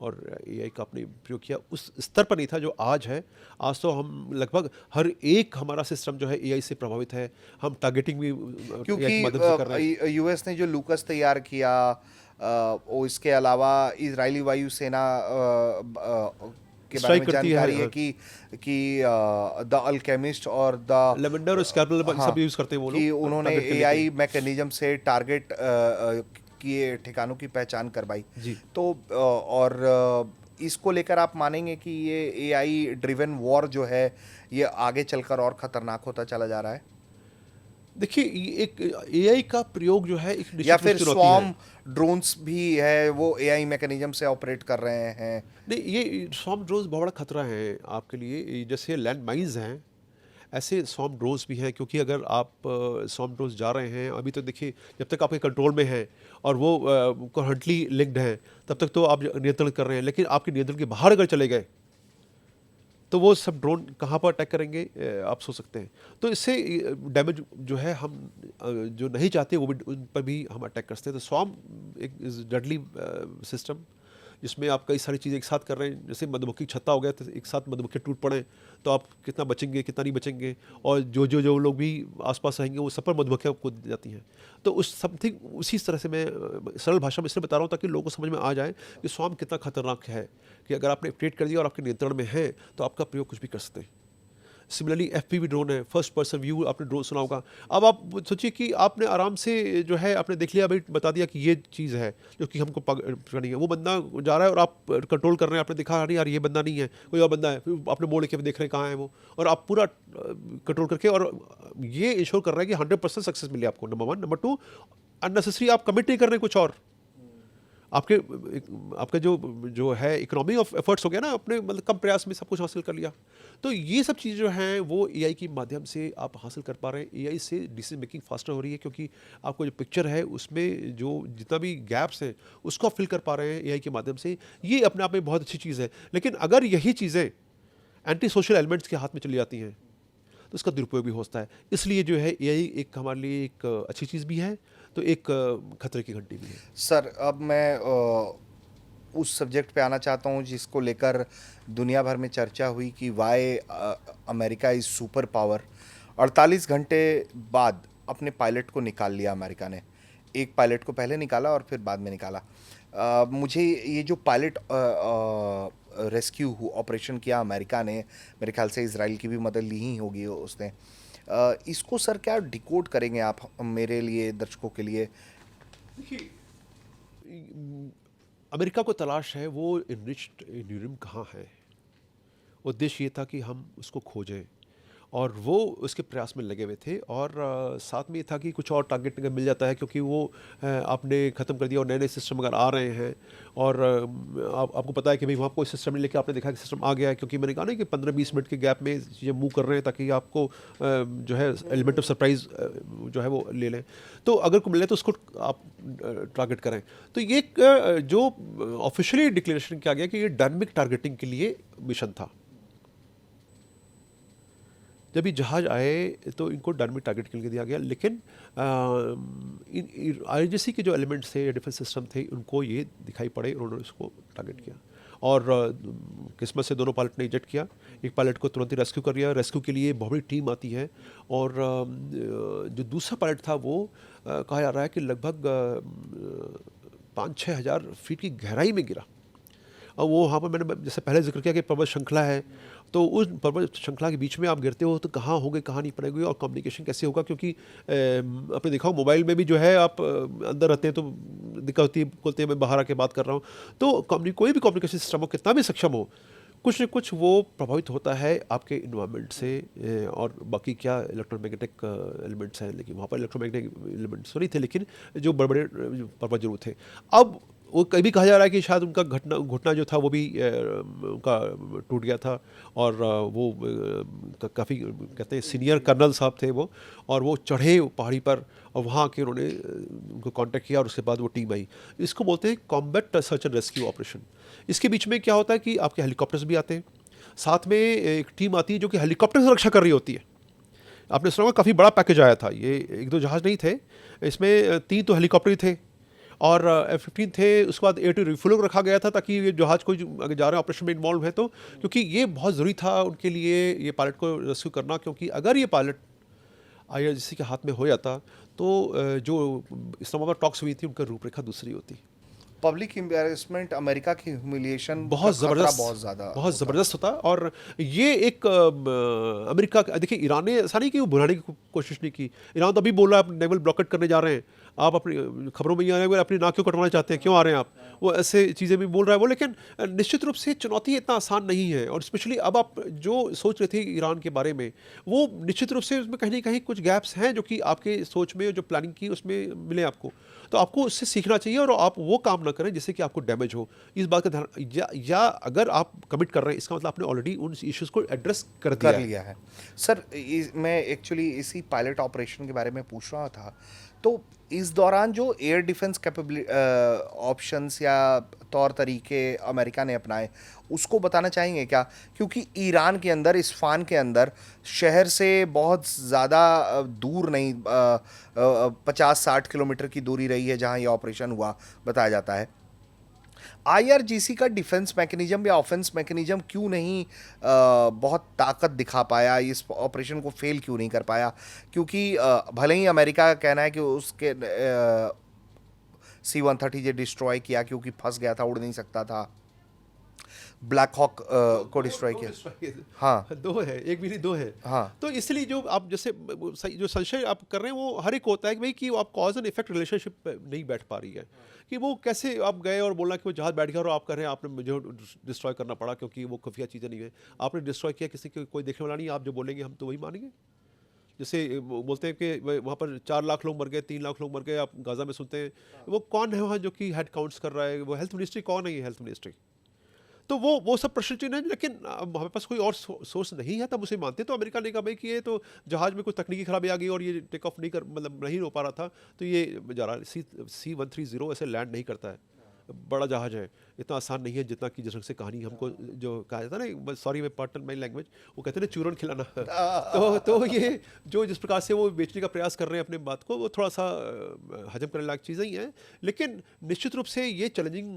S1: और AI का आपने प्रयोग किया, उस स्तर पर नहीं था जो आज है। आज तो हम लगभग हर एक हमारा सिस्टम जो है AI से प्रभावित है। हम टारगेटिंग भी AI की मदद से कर रहे हैं।
S2: US ने जो लूकस तैयार किया, और इसके अलावा इजरायली वायुसेना के बारे में जानकारी है कि द अल्केमिस्ट और द
S1: लेवेंडर और स्कैरपेल सब यूज करते हैं वो लोग,
S2: कि उन्होंने AI मैकेनिज्म से टारगेट किए ठिकानों की पहचान करवाई
S1: जी।
S2: तो और इसको लेकर आप मानेंगे कि ये AI ड्रिवन वॉर जो है ये आगे चलकर और खतरनाक होता चला जा रहा है?
S1: देखिए, एक AI का प्रयोग जो है एक
S2: या फिर स्वॉर्म ड्रोन्स भी है वो AI मैकेनिज्म से ऑपरेट कर रहे हैं?
S1: नहीं, ये स्वॉर्म ड्रोन्स बहुत बड़ा खतरा है आपके लिए। जैसे लैंड माइन्स हैं, ऐसे स्वॉर्म ड्रोन्स भी हैं, क्योंकि अगर आप स्वॉर्म ड्रोन्स जा रहे हैं, अभी तो देखिए जब तक आपके कंट्रोल में है और वो करंटली लिंक्ड हैं तब तक तो आप नियंत्रण कर रहे हैं, लेकिन आपके नियंत्रण के बाहर अगर चले गए तो वो सब ड्रोन कहाँ पर अटैक करेंगे आप सोच सकते हैं। तो इससे डैमेज जो है हम जो नहीं चाहते वो भी उन पर भी हम अटैक कर सकते हैं। तो स्वॉर्म एक डेडली सिस्टम जिसमें आप कई सारी चीज़ें एक साथ कर रहे हैं। जैसे मधुमक्खी छत्ता हो गया तो एक साथ मधुमक्खी टूट पड़े तो आप कितना बचेंगे कितना नहीं बचेंगे, और जो लोग भी आसपास रहेंगे वो सब पर मधुमक्खियाँ कूद जाती हैं। तो उस समथिंग उसी तरह से मैं सरल भाषा में इसलिए बता रहा हूँ ताकि लोगों को समझ में आ जाए कि स्वॉर्म कितना खतरनाक है, कि अगर आपने क्रिएट कर दिया और आपके नियंत्रण में है तो आपका प्रयोग कुछ भी कर सकते हैं। सिमिलरली FPV ड्रोन है, फर्स्ट पर्सन व्यू, आपने ड्रोन सुना होगा। अब आप सोचिए कि आपने आराम से जो है आपने देख लिया, भाई बता दिया कि ये चीज़ है जो कि हमको पकड़नी है। वो बंदा जा रहा है और आप कंट्रोल कर रहे हैं, आपने देखा नहीं यार ये बंदा नहीं है, कोई और बंदा है, फिर आपने मोड़ के देख रहे हैं कहाँ है वो, और आप पूरा कंट्रोल करके, और ये इंश्योर कर रहा है कि 100% सक्सेस मिले आपको, नंबर 1। नंबर 2, अननेसेसरी आप कमिट नहीं कर रहे हैं कुछ और, आपके आपका जो है इकोनॉमी ऑफ एफर्ट्स हो गया ना, आपने मतलब कम प्रयास में सब कुछ हासिल कर लिया। तो ये सब चीज़ें जो हैं वो एआई के माध्यम से आप हासिल कर पा रहे हैं। एआई से डिसीजन मेकिंग फास्टर हो रही है, क्योंकि आपको जो पिक्चर है उसमें जो जितना भी गैप्स हैं उसको आप फिल कर पा रहे हैं एआई के माध्यम से। ये अपने आप में बहुत अच्छी चीज़ है। लेकिन अगर यही चीज़ें एंटी सोशल एलिमेंट्स के हाथ में चली जाती हैं तो इसका दुरुपयोग भी होता है। इसलिए जो है एआई एक हमारे लिए एक अच्छी चीज़ भी है, तो एक खतरे की घंटी भी है।
S2: सर, अब मैं उस सब्जेक्ट पे आना चाहता हूँ जिसको लेकर दुनिया भर में चर्चा हुई कि why America is super power. 48 घंटे बाद अपने पायलट को निकाल लिया अमेरिका ने। एक पायलट को पहले निकाला और फिर बाद में निकाला। मुझे ये जो पायलट रेस्क्यू ऑपरेशन किया अमेरिका ने, मेरे ख्याल से इजराइल की भी मदद ली ही होगी उसने। इसको सर क्या डिकोड करेंगे आप मेरे लिए, दर्शकों के लिए?
S1: देखिए, अमेरिका को तलाश है वो इनरिच्ड यूरेनियम कहाँ है। उद्देश्य ये था कि हम उसको खोजें, और वो उसके प्रयास में लगे हुए थे। और साथ में ये था कि कुछ और टारगेट अगर मिल जाता है, क्योंकि वो आपने ख़त्म कर दिया और नए नए सिस्टम अगर आ रहे हैं, और आपको पता है कि भाई वहाँ कोई सिस्टम नहीं, लेके आपने देखा कि सिस्टम आ गया है, क्योंकि मैंने कहा ना कि 15-20 मिनट के गैप में चीज़ें मूव कर रहे हैं ताकि आपको जो है एलिमेंट ऑफ सरप्राइज जो है वो ले लें। तो अगर को मिले तो उसको आप टारगेट करें। तो ये एक जो ऑफिशियली डिक्लेरेशन किया गया कि ये डायनामिक टारगेटिंग के लिए मिशन था। जब ये जहाज़ आए तो इनको डायनामिक टारगेट के लिए दिया गया, लेकिन IRGC के जो एलिमेंट्स थे या डिफेंस सिस्टम थे उनको ये दिखाई पड़े, उन्होंने उसको टारगेट किया। और किस्मत से दोनों पायलट ने इजेक्ट किया। एक पायलट को तुरंत ही रेस्क्यू कर लिया। रेस्क्यू के लिए बहुत बड़ी टीम आती है, और जो दूसरा पायलट था वो कहा जा रहा है कि लगभग 5-6 हज़ार फीट की गहराई में गिरा। और वो वहाँ पर मैंने जैसे पहले जिक्र किया कि पर्वत श्रृंखला है, तो उस पर्वत श्रृंखला के बीच में आप गिरते हो तो कहाँ होगे, कहाँ नहीं पड़ेगी, और कम्युनिकेशन कैसे होगा, क्योंकि आपने देखा हो मोबाइल में भी जो है आप अंदर रहते हैं तो दिक्कत होती है, बोलते हैं मैं बाहर आके बात कर रहा हूँ। तो कोई भी कम्युनिकेशन सिस्टम हो, कितना भी सक्षम हो, कुछ न कुछ वो प्रभावित होता है आपके इन्वायरमेंट से। और बाकी क्या इलेक्ट्रोमैग्नेटिक एलिमेंट्स हैं, लेकिन वहाँ पर इलेक्ट्रोमैग्नेटिक एलिमेंट्स तो नहीं थे, लेकिन जो बड़े बड़े पर्वत जरूर थे। अब वो कभी कहा जा रहा है कि शायद उनका घुटना जो था वो भी उनका टूट गया था, और वो काफ़ी कहते हैं सीनियर कर्नल साहब थे वो, और वो चढ़े पहाड़ी पर और वहाँ आके उन्होंने उनको कांटेक्ट किया, और उसके बाद वो टीम आई। इसको बोलते हैं combat search and rescue operation. इसके बीच में क्या होता है कि आपके हेलीकॉप्टर्स भी आते हैं, साथ में एक टीम आती है जो कि हेलीकॉप्टर से रक्षा कर रही होती है। आपने सुना होगा काफ़ी बड़ा पैकेज आया था, ये 1-2 जहाज़ नहीं थे, इसमें 3 तो हेलीकॉप्टर ही थे और F-15 थे। उसके बाद एयर टू रिफ्यूलिंग रखा गया था ताकि ये जहाज़ कोई अगर जा रहे हैं ऑपरेशन में इन्वॉल्व है तो, क्योंकि ये बहुत ज़रूरी था उनके लिए ये पायलट को रेस्क्यू करना, क्योंकि अगर ये पायलट IRGC के हाथ में हो जाता तो जो इस्लामाबाद टॉक्स हुई थी उनका रूपरेखा दूसरी होती।
S2: पब्लिक एम्बैरेसमेंट, अमेरिका की ह्यूमिलिएशन
S1: बहुत ज़बरदस्त, बहुत ज़बरदस्त होता। और ये एक अमेरिका, देखिए ईरान ने ऐसा नहीं कि वो बुलाने की कोशिश नहीं की। ईरान तो अभी बोल रहा है आप नेवल ब्लॉकेट करने जा रहे हैं, आप अपनी खबरों में ये आ रहे हैं अपनी नाक क्यों कटवाना चाहते हैं, क्यों आ रहे हैं आप, वो ऐसे चीज़ें भी बोल रहा है वो। लेकिन निश्चित रूप से चुनौती इतना आसान नहीं है, और स्पेशली अब आप जो सोच रहे थे ईरान के बारे में, वो निश्चित रूप से उसमें कहीं ना कहीं कुछ गैप्स हैं जो कि आपके सोच में जो प्लानिंग की उसमें मिले आपको। तो आपको उससे सीखना चाहिए और आप वो काम ना करें जिससे कि आपको डैमेज हो। इस बात का ध्यान, या अगर आप कमिट कर रहे हैं इसका मतलब आपने ऑलरेडी उन इश्यूज़ को एड्रेस कर
S2: लिया है। सर, मैं एक्चुअली इसी पायलट ऑपरेशन के बारे में पूछ रहा था। तो इस दौरान जो एयर डिफेंस कैपेबिलिटी ऑप्शंस या तौर तरीके अमेरिका ने अपनाए, उसको बताना चाहेंगे क्या? क्योंकि ईरान के अंदर, इस्फान के अंदर, शहर से बहुत ज़्यादा दूर नहीं, 50-60 किलोमीटर की दूरी रही है जहां ये ऑपरेशन हुआ, बताया जाता है। IRGC का डिफेंस मैकेनिज्म या ऑफेंस मैकेनिज्म क्यों नहीं बहुत ताकत दिखा पाया, इस ऑपरेशन को फेल क्यों नहीं कर पाया? क्योंकि भले ही अमेरिका का कहना है कि उसके C-130 जो डिस्ट्रॉय किया क्योंकि फंस गया था, उड़ नहीं सकता था। ब्लैक हॉक को डिस्ट्रॉय किया। हाँ।
S1: दो है, एक भी नहीं दो है।
S2: हाँ।
S1: तो इसलिए जो आप जैसे जो संशय आप कर रहे हैं वो हर एक होता है कि भाई कि आप कॉज एंड इफेक्ट रिलेशनशिप नहीं बैठ पा रही है, कि वो कैसे आप गए और बोला कि वो जहाज बैठ गया और आप कर रहे हैं आपने मुझे डिस्ट्रॉय करना पड़ा क्योंकि वो खुफिया चीज़ें नहीं है, आपने डिस्ट्रॉय किया, किसी को कोई देखने वाला नहीं, आप जो बोलेंगे हम तो वही मानेंगे। जैसे वो बोलते हैं कि वहाँ पर 4 लाख लोग मर गए, 3 लाख लोग मर गए, आप गाजा में सुनते हैं, वो कौन है वहाँ जो कि हेड काउंट्स कर रहा है, वो हेल्थ मिनिस्ट्री कौन है, ये हेल्थ मिनिस्ट्री। तो वो सब प्रश्न चिन्ह है, लेकिन अब हमारे पास कोई और सोर्स नहीं है तब उसे मानते। तो अमेरिका ने कहा भाई कि ये तो जहाज में कुछ तकनीकी खराबी आ गई और ये टेक ऑफ नहीं कर मतलब नहीं हो पा रहा था, तो ये जा रहा है C-130 ऐसे लैंड नहीं करता है, बड़ा जहाज है, इतना आसान नहीं है जितना कि जिस ढंग से कहानी हमको जो कहा जाता है ना, सॉरी मैं पार्टन माई लैंग्वेज, वो कहते हैं ना चूरन खिलाना। तो ये जो जिस प्रकार से वो बेचने का प्रयास कर रहे हैं अपने बात को, वो थोड़ा सा हजम करने लायक चीज़ें ही हैं, लेकिन निश्चित रूप से ये चैलेंजिंग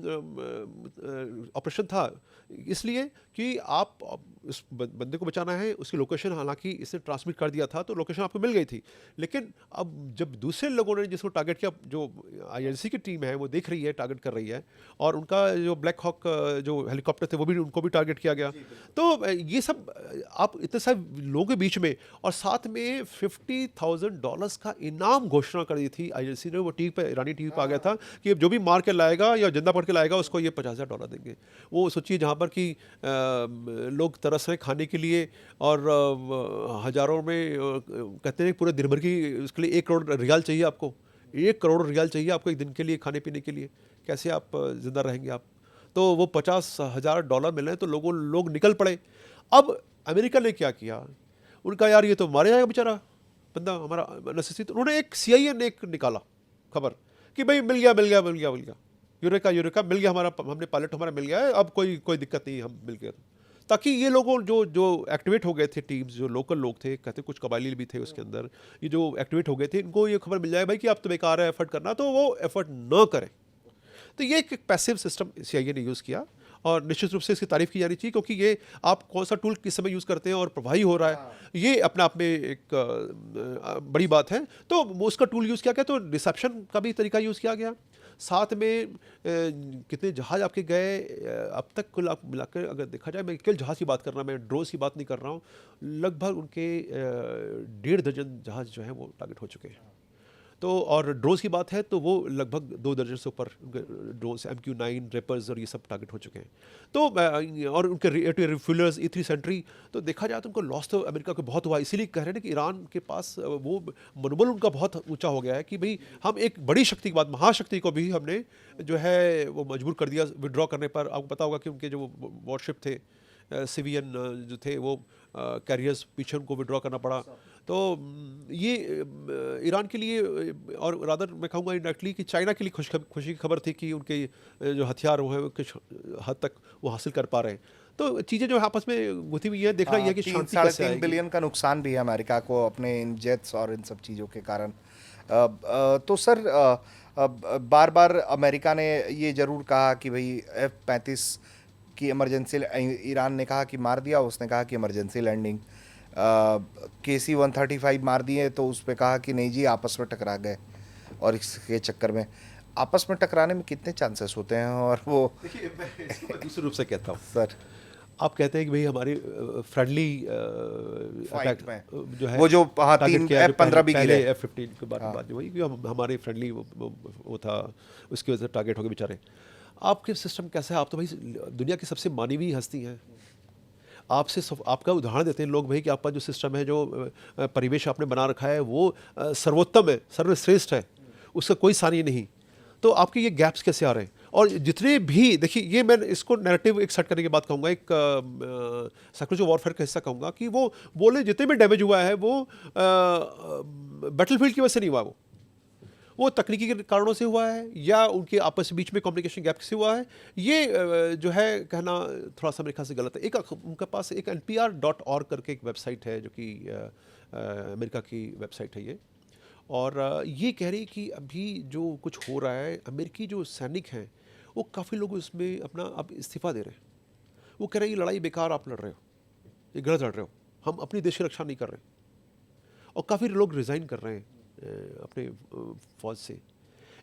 S1: ऑपरेशन था, इसलिए कि आप उस बंदे को बचाना है, उसकी लोकेशन हालांकि इसने ट्रांसमिट कर दिया था तो लोकेशन आपको मिल गई थी, लेकिन अब जब दूसरे लोगों ने जिसको टारगेट किया, जो INC की टीम है वो देख रही है, टारगेट कर रही है, और उनका जो ब्लैक हॉक जो हेलीकॉप्टर थे वो भी उनको भी टारगेट किया गया। तो ये सब आप इतने सारे लोगों के बीच में, और साथ में $50,000 का इनाम घोषणा कर दी थी INC ने, वो टीवी पे, ईरानी टीवी पे आ गया था कि जो भी मार के लाएगा या जिंदा पकड़ के लाएगा उसको ये $50,000 देंगे। वो सोचिए जहाँ पर कि लोग तरस रहे खाने के लिए, और हजारों में कहते हैं पूरे दिन भर की उसके लिए 1 करोड़ रियाल चाहिए आपको, 1 करोड़ रियाल चाहिए आपको एक दिन के लिए खाने पीने के लिए, कैसे आप जिंदा रहेंगे आप। तो वो $50,000 मिल रहे हैं, तो लोग निकल पड़े। अब अमेरिका ने क्या किया, उनका यार ये तो मारे जाएगा बेचारा बंदा हमारा नेसेसिटी, तो उन्होंने एक CIA ने एक निकाला खबर कि भाई मिल गया यूरेका मिल गया, हमारा हमने पायलट हमारा मिल गया है, अब कोई दिक्कत नहीं, हम मिल गया। ताकि ये लोगों जो एक्टिवेट हो गए थे टीम्स, जो लोकल लोग थे, कहते कुछ कबाइली भी थे उसके अंदर, ये जो एक्टिवेट हो गए थे, इनको ये खबर मिल जाए भाई कि आप तो बेकार है एफर्ट करना, तो वो एफर्ट न करें। तो ये एक पैसिव सिस्टम CIA ने यूज़ किया, और निश्चित रूप से इसकी तारीफ की जानी चाहिए, क्योंकि ये आप कौन सा टूल किस समय यूज़ करते हैं और प्रभावी हो रहा है, ये अपने आप में एक बड़ी बात है। तो उसका टूल यूज़ किया गया, तो रिसेप्शन का भी तरीका यूज़ किया गया, साथ में कितने जहाज आपके गए अब तक कुल आप मिलाकर अगर देखा जाए, मैं केवल जहाज़ की बात कर रहा हूँ, मैं ड्रोन की बात नहीं कर रहा हूँ, लगभग उनके 1.5 दर्जन जहाज जो हैं वो टारगेट हो चुके हैं। तो और ड्रोन्स की बात है तो वो लगभग 2 दर्जन से ऊपर ड्रोन्स, MQ-9 रेपर्स और ये सब टारगेट हो चुके हैं। तो और उनके रिफ्यूलर्स, E-3 सेंट्री, तो देखा जाए तो उनको लॉस तो अमेरिका को बहुत हुआ, इसीलिए कह रहे हैं कि ईरान के पास वो मनोबल उनका बहुत ऊंचा हो गया है कि भाई हम एक बड़ी शक्ति के बाद महाशक्ति को भी हमने जो है वो मजबूर कर दिया विड्रॉ करने पर। आपको पता होगा कि उनके जो वॉरशिप थे सिवियन जो थे वो कैरियर्स पीछे उनको विड्रॉ करना पड़ा। तो ये ईरान के लिए, और रादर मैं कहूँगा इंडायरेक्टली कि चाइना के लिए खुशी की खबर थी कि उनके जो हथियार वो है कुछ हद तक वो हासिल कर पा रहे हैं। तो चीज़ें जो है आपस में गुथी हुई है, देखना ये कि शांति कैसे आएगी।
S2: 3.5 बिलियन का नुकसान भी है अमेरिका को अपने इन जेट्स और इन सब चीज़ों के कारण। तो सर बार बार अमेरिका ने ये जरूर कहा कि भाई F-35 की इमरजेंसी, ईरान ने कहा कि मार दिया, उसने कहा कि इमरजेंसी लैंडिंग। KC-135 मार दिए तो उस पर कहा कि नहीं जी आपस में टकरा गए, और इसके चक्कर में आपस में टकराने में कितने चांसेस होते हैं। और वो
S1: देखिए मैं इसको दूसरे रूप से कहता हूँ
S2: सर,
S1: आप कहते हैं कि भाई हमारी फ्रेंडली
S2: फाइट में
S1: जो है
S2: वो जो हाँ
S1: target
S2: 3
S1: किया है, जो
S2: F-15 भी
S1: पहले
S2: गिरे।
S1: F-15 के बात जो हुई कि हमारे फ्रेंडली वो था, उसकी वजह से टारगेट हो गए बेचारे। आपके सिस्टम कैसा है, आप तो भाई दुनिया की सबसे मानवीय हस्ती हैं, आपसे आपका उदाहरण देते हैं लोग भाई कि आपका जो सिस्टम है, जो परिवेश आपने बना रखा है वो सर्वोत्तम है, सर्वश्रेष्ठ है, उसका कोई सानी नहीं। तो आपके ये गैप्स कैसे आ रहे हैं? और जितने भी देखिए, ये मैं इसको नैरेटिव एक सेट करने के बाद कहूँगा, एक साइकोलॉजिकल वॉरफेयर का हिस्सा कहूँगा कि वो बोले जितने भी डैमेज हुआ है वो बैटलफील्ड की वजह से नहीं हुआ, वो तकनीकी के कारणों से हुआ है या उनके आपस बीच में कम्युनिकेशन गैप से हुआ है। ये जो है कहना थोड़ा सा मेरे ख्याल से गलत है। एक उनके पास एक NPR.org करके एक वेबसाइट है जो कि अमेरिका की वेबसाइट है ये, और ये कह रही कि अभी जो कुछ हो रहा है, अमेरिकी जो सैनिक हैं वो काफ़ी लोग उसमें अपना अब इस्तीफ़ा दे रहे हैं। वो कह रहे हैं ये लड़ाई बेकार आप लड़ रहे हो, ये गलत लड़ रहे हो, हम अपनी देश की रक्षा नहीं कर रहे, और काफ़ी लोग रिज़ाइन कर रहे हैं अपने फौज से।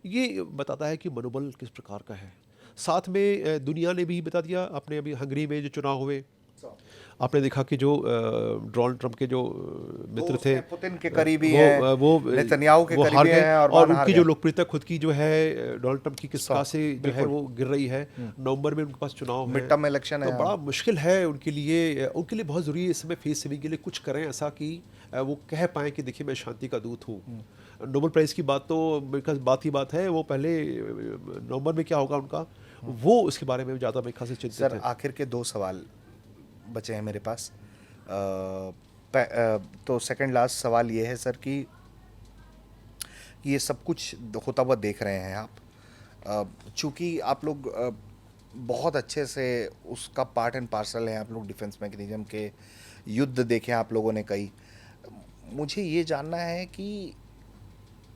S1: ये बताता है कि मनोबल किस प्रकार का है। साथ में दुनिया ने भी बता दिया। आपने अभी हंगरी में जो चुनाव हुए, आपने देखा कि जो डोनाल्ड ट्रंप के जो मित्र थे,
S2: पुतिन के करीबी
S1: वो
S2: हैं,
S1: वो
S2: नेतन्याहू के
S1: वो हार
S2: करीबी
S1: गए,
S2: हैं
S1: और
S2: और
S1: उनकी जो लोकप्रियता खुद की जो है डोनाल्ड ट्रंप की किस तरह से जो है
S2: बिल्कुल।
S1: वो गिर रही है। नवंबर में उनके पास चुनाव है,
S2: मिड टर्म इलेक्शन
S1: तो
S2: है।
S1: बड़ा मुश्किल है उनके लिए बहुत ज़रूरी है इस समय फेस सेविंग के लिए कुछ करें ऐसा कि वो कह पाएँ कि देखिए मैं शांति का दूत हूँ। नोबेल प्राइज़ की बात तो मेरे ख्याल बात ही बात है, वो पहले नवंबर में क्या होगा उनका, वो उसके बारे में ज़्यादा मेरे ख्याल से चिंतित
S2: सर
S1: है।
S2: आखिर के 2 सवाल बचे हैं मेरे पास। तो सेकंड लास्ट सवाल ये है सर कि ये सब कुछ होता हुआ देख रहे हैं आप, चूँकि आप लोग बहुत अच्छे से उसका पार्ट एंड पार्सल हैं, आप लोग डिफेंस मैकेनिज्म के युद्ध देखे आप लोगों ने कई। मुझे ये जानना है कि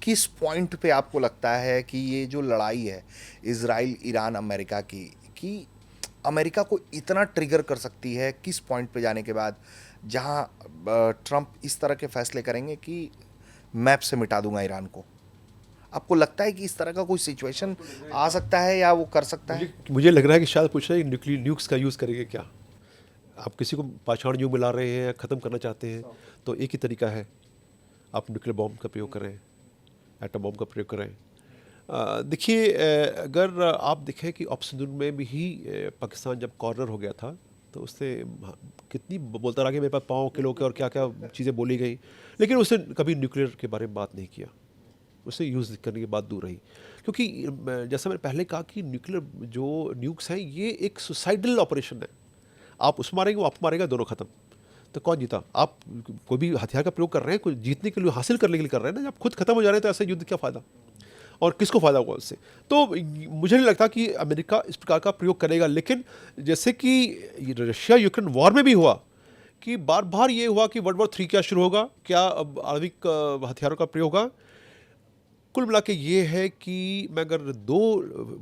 S2: किस पॉइंट पे आपको लगता है कि ये जो लड़ाई है इजराइल ईरान अमेरिका की, कि अमेरिका को इतना ट्रिगर कर सकती है किस पॉइंट पे जाने के बाद, जहां ट्रंप इस तरह के फैसले करेंगे कि मैप से मिटा दूंगा ईरान को। आपको लगता है कि इस तरह का कोई सिचुएशन आ सकता है या वो कर सकता है?
S1: मुझे लग रहा है कि शायद पूछ रहे हैं न्यूक्लियर न्यूक्स का यूज़ करेंगे क्या। आप किसी को पाषाण युग में ला रहे हैं या ख़त्म करना चाहते हैं तो एक ही तरीका है, आप न्यूक्लियर बॉम्ब का प्रयोग करें, एटम बॉम्ब का प्रयोग करें। देखिए, अगर आप देखें कि ऑप्शन में भी पाकिस्तान जब कॉर्नर हो गया था तो उससे कितनी बोलता रहा कि मेरे पास पाँव किलो के और क्या क्या चीज़ें बोली गई, लेकिन उसने कभी न्यूक्लियर के बारे में बात नहीं किया, उससे यूज़ करने की बात दूर रही। क्योंकि जैसा मैंने पहले कहा कि न्यूक्लियर जो न्यूक्स हैं ये एक सुसाइडल ऑपरेशन है, आप उसमें मारेंगे वो आपको मारेगा, दोनों ख़त्म। तो कौन जीता? आप कोई भी हथियार का प्रयोग कर रहे हैं, कोई जीतने के लिए, हासिल करने के लिए कर रहे हैं ना, जब खुद खत्म हो जा रहे हैं तो ऐसे युद्ध क्या फ़ायदा, और किसको फ़ायदा होगा उससे? तो मुझे नहीं लगता कि अमेरिका इस प्रकार का प्रयोग करेगा। लेकिन जैसे कि रशिया यूक्रेन वॉर में भी हुआ कि बार बार ये हुआ कि वर्ल्ड वॉर 3 क्या शुरू होगा, क्या अब आणविक हथियारों का प्रयोग होगा। कुल मिला के ये है कि मैं अगर 2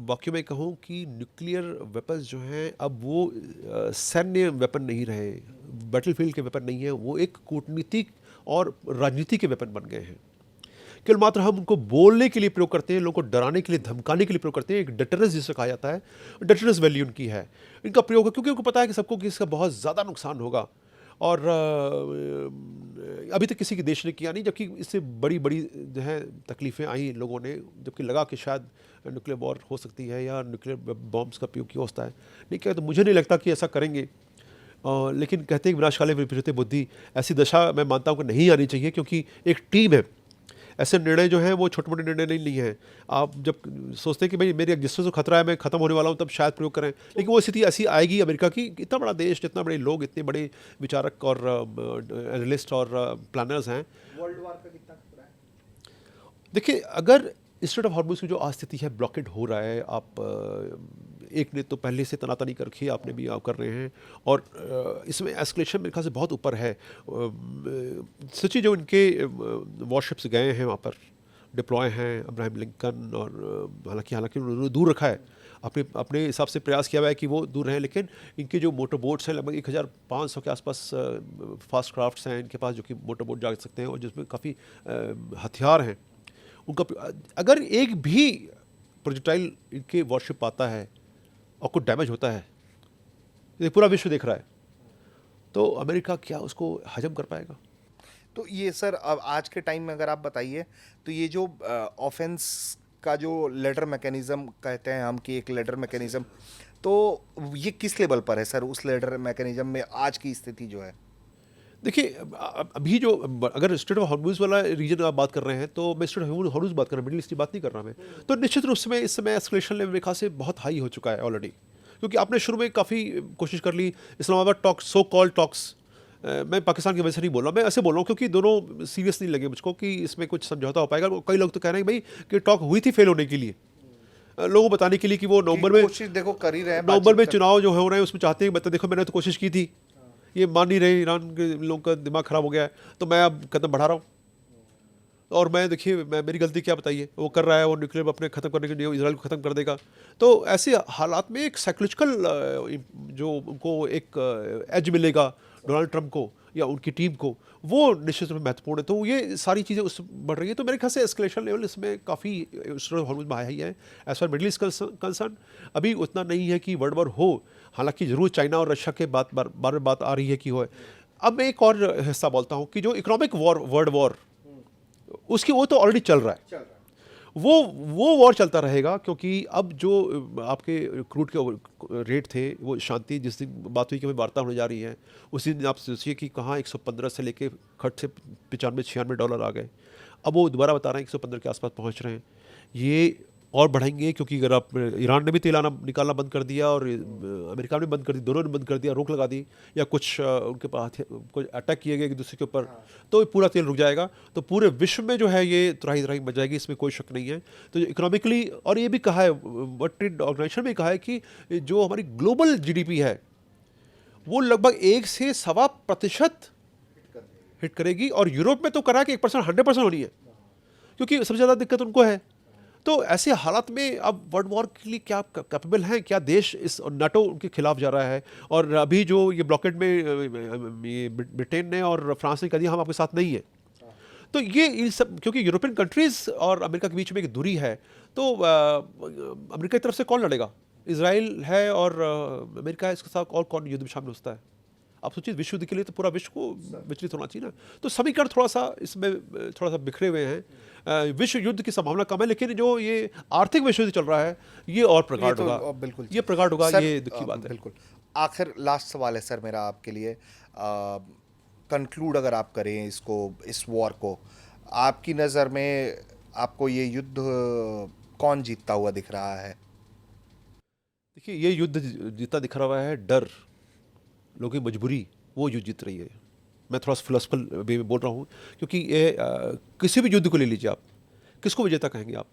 S1: वाक्यों में कहूँ कि न्यूक्लियर वेपन्स जो हैं अब वो सैन्य वेपन नहीं रहे, बैटलफील्ड के वेपन नहीं है, वो एक कूटनीतिक और राजनीति के वेपन बन गए हैं। केवल मात्र हम उनको बोलने के लिए प्रयोग करते हैं, लोगों को डराने के लिए, धमकाने के लिए प्रयोग करते हैं। एक डेटरेंस जिसे कहा जाता है, डेटरेंस वैल्यू उनकी है, इनका प्रयोग है, क्योंकि उनको पता है कि सबको कि इसका बहुत ज़्यादा नुकसान होगा। और अभी तक किसी के देश ने किया नहीं, जबकि इससे बड़ी बड़ी जो है तकलीफ़ें आई लोगों ने, जबकि लगा कि शायद न्यूक्लियर वॉर हो सकती है या न्यूक्लियर बॉम्ब्स का प्रयोग किया होता है। नहीं क्या, तो मुझे नहीं लगता कि ऐसा करेंगे। लेकिन कहते हैं विनाशकाले विपरीते बुद्धि, ऐसी दशा मैं मानता हूँ कि नहीं आनी चाहिए, क्योंकि एक टीम है, ऐसे निर्णय जो हैं वो छोटे मोटे निर्णय नहीं लिए हैं। आप जब सोचते हैं कि भाई मेरे एग्जिस्टेंस को खतरा है, मैं खत्म होने वाला हूँ, तब शायद प्रयोग करें। लेकिन वो स्थिति ऐसी आएगी अमेरिका की, इतना बड़ा देश, इतना बड़े लोग, इतने बड़े विचारक और एनालिस्ट और प्लानर्स हैं।
S2: वर्ल्ड वॉर का कितना खतरा है?
S1: देखिए, अगर स्ट्रेट ऑफ हॉर्मुज़ की जो आज स्थिति है, ब्लॉकेड हो रहा है, आप एक ने तो पहले से तनातनी कर रखी है, आपने भी आप कर रहे हैं, और इसमें एस्केलेशन मेरे ख्याल से बहुत ऊपर है। सच्ची जो इनके वॉरशिप्स गए हैं वहाँ पर, डिप्लॉय हैं, अब्राहम लिंकन, और हालांकि उन्होंने दूर रखा है, अपने अपने हिसाब से प्रयास किया हुआ है कि वो दूर रहें, लेकिन इनके जो मोटर बोट्स हैं लगभग 1500 के आसपास फास्ट क्राफ्ट्स हैं इनके पास, जो कि मोटर बोट जा सकते हैं और जिसमें काफ़ी हथियार हैं उनका। अगर एक भी प्रोजेक्टाइल इनके वॉरशिप आता है और कुछ डैमेज होता है, ये पूरा विश्व देख रहा है, तो अमेरिका क्या उसको हजम कर पाएगा?
S2: तो ये सर अब आज के टाइम में अगर आप बताइए, तो ये जो ऑफेंस का जो लेडर मैकेनिज्म कहते हैं हम, कि एक लेडर मैकेनिज्म, तो ये किस लेवल पर है सर? उस लेडर मैकेनिज्म में आज की स्थिति जो है,
S1: देखिए, अभी जो अगर स्ट्रेट ऑफ हॉर्मुज़ वाला रीजन आप बात कर रहे हैं, तो मैं स्ट्रेट ऑफ हॉर्मुज़ बात कर रहा हूँ, मिडिल ईस्ट की बात नहीं कर रहा मैं। तो निश्चित रूप से इस समय एस्केलेशन लेवल मेरे ख्याल से बहुत हाई हो चुका है ऑलरेडी, क्योंकि आपने शुरू में काफ़ी कोशिश कर ली। Islamabad talks, so called talks, मैं पाकिस्तान की वजह से नहीं बोल रहा, मैं ऐसे बोल रहा हूँ क्योंकि दोनों सीरियस नहीं लगे मुझको कि इसमें कुछ समझौता हो पाएगा। कई लोग तो कह रहे हैं भाई कि टॉक हुई थी फेल होने के लिए, लोगों को बताने के लिए कि वो नवंबर में,
S2: कोशिश देखो कर ही रहे हैं,
S1: नवंबर में चुनाव जो हो रहे हैं उसमें चाहते हैं बता, देखो मैंने तो कोशिश की थी, ये मान नहीं रहे, ईरान के लोगों का दिमाग ख़राब हो गया है, तो मैं अब कदम बढ़ा रहा हूँ। और मैं देखिए मैं मेरी गलती क्या बताइए, वो कर रहा है, वो न्यूक्लियर अपने ख़त्म करने के लिए इसराइल को ख़त्म कर देगा। तो ऐसे हालात में एक साइकोलॉजिकल जो उनको एक एज मिलेगा डोनाल्ड ट्रंप को या उनकी टीम को, वो निश्चित रूप में महत्वपूर्ण है। तो ये सारी चीज़ें उस बढ़ रही है, तो मेरे ख्याल से एस्केलेशन लेवल इसमें काफ़ी हॉर्मोज में आया ही है। As far Middle East concern अभी उतना नहीं है कि वर्ल्ड वॉर हो, हालांकि जरूर चाइना और रशिया के बार बात आ रही है कि हो। अब मैं एक और हिस्सा बोलता हूँ कि जो इकोनॉमिक वॉर, वर्ल्ड वॉर, उसकी वो तो ऑलरेडी चल रहा है, वो वॉर चलता रहेगा, क्योंकि अब जो आपके क्रूड के रेट थे वो शांति, जिस दिन बात हुई कि हमें वार्ता होने जा रही है, उसी दिन आप सोचिए कि कहाँ 115 से लेके खट से 95-96 डॉलर आ गए। अब वो दोबारा बता रहे हैं 115 के आसपास पहुँच रहे हैं। ये और बढ़ेंगे, क्योंकि अगर आप ईरान ने भी तेल आना निकालना बंद कर दिया और अमेरिका ने बंद कर दी, दोनों ने बंद कर दिया, रोक लगा दी, या कुछ उनके पास कुछ अटैक किए गए एक दूसरे के ऊपर, तो पूरा तेल रुक जाएगा। तो पूरे विश्व में जो है ये तुराही मच जाएगी, इसमें कोई शक नहीं है। तो इकोनॉमिकली, और ये भी कहा है, वर्ल्ड ट्रेड ऑर्गेनाइजेशन में कहा है कि जो हमारी ग्लोबल जीडीपी है वो लगभग 1 से 1.25% हिट करेगी, और यूरोप में तो करा कि 1% 100% होनी है, क्योंकि सबसे ज़्यादा दिक्कत उनको है। तो ऐसे हालात में अब वर्ल्ड वॉर के लिए क्या कैपेबल हैं, क्या देश इस नाटो उनके खिलाफ जा रहा है? और अभी जो ये ब्लॉकेड में ये ब्रिटेन ने और फ्रांस ने कह दिया हम आपके साथ नहीं है, तो ये इन सब, क्योंकि यूरोपियन कंट्रीज और अमेरिका के बीच में एक दूरी है, तो अमेरिका की तरफ से कौन लड़ेगा? इसराइल है और अमेरिका है, इसके साथ और कौन युद्ध में शामिल होता है? आप सोचिए, विश्व युद्ध के लिए तो पूरा विश्व को विचलित होना चाहिए ना। तो समीकरण थोड़ा सा इसमें थोड़ा सा बिखरे हुए हैं। विश्व युद्ध की संभावना कम है, लेकिन जो ये आर्थिक विश्व युद्ध चल रहा है ये और प्रगाढ़ होगा,
S2: बिल्कुल
S1: ये प्रगाढ़ होगा,
S2: सर,
S1: ये दुखी बात है।
S2: बिल्कुल। आखिर लास्ट सवाल है सर मेरा आपके लिए, कंक्लूड अगर आप करें इसको, इस वॉर को, आपकी नज़र में आपको ये युद्ध कौन जीतता हुआ दिख रहा है?
S1: देखिए, ये युद्ध जीता दिख रहा है डर, लोगों की मजबूरी, वो युद्ध जीत रही है। मैं थोड़ा सा फिलोसफल वे में बोल रहा हूँ, क्योंकि ये किसी भी युद्ध को ले लीजिए आप, किसको विजेता कहेंगे आप?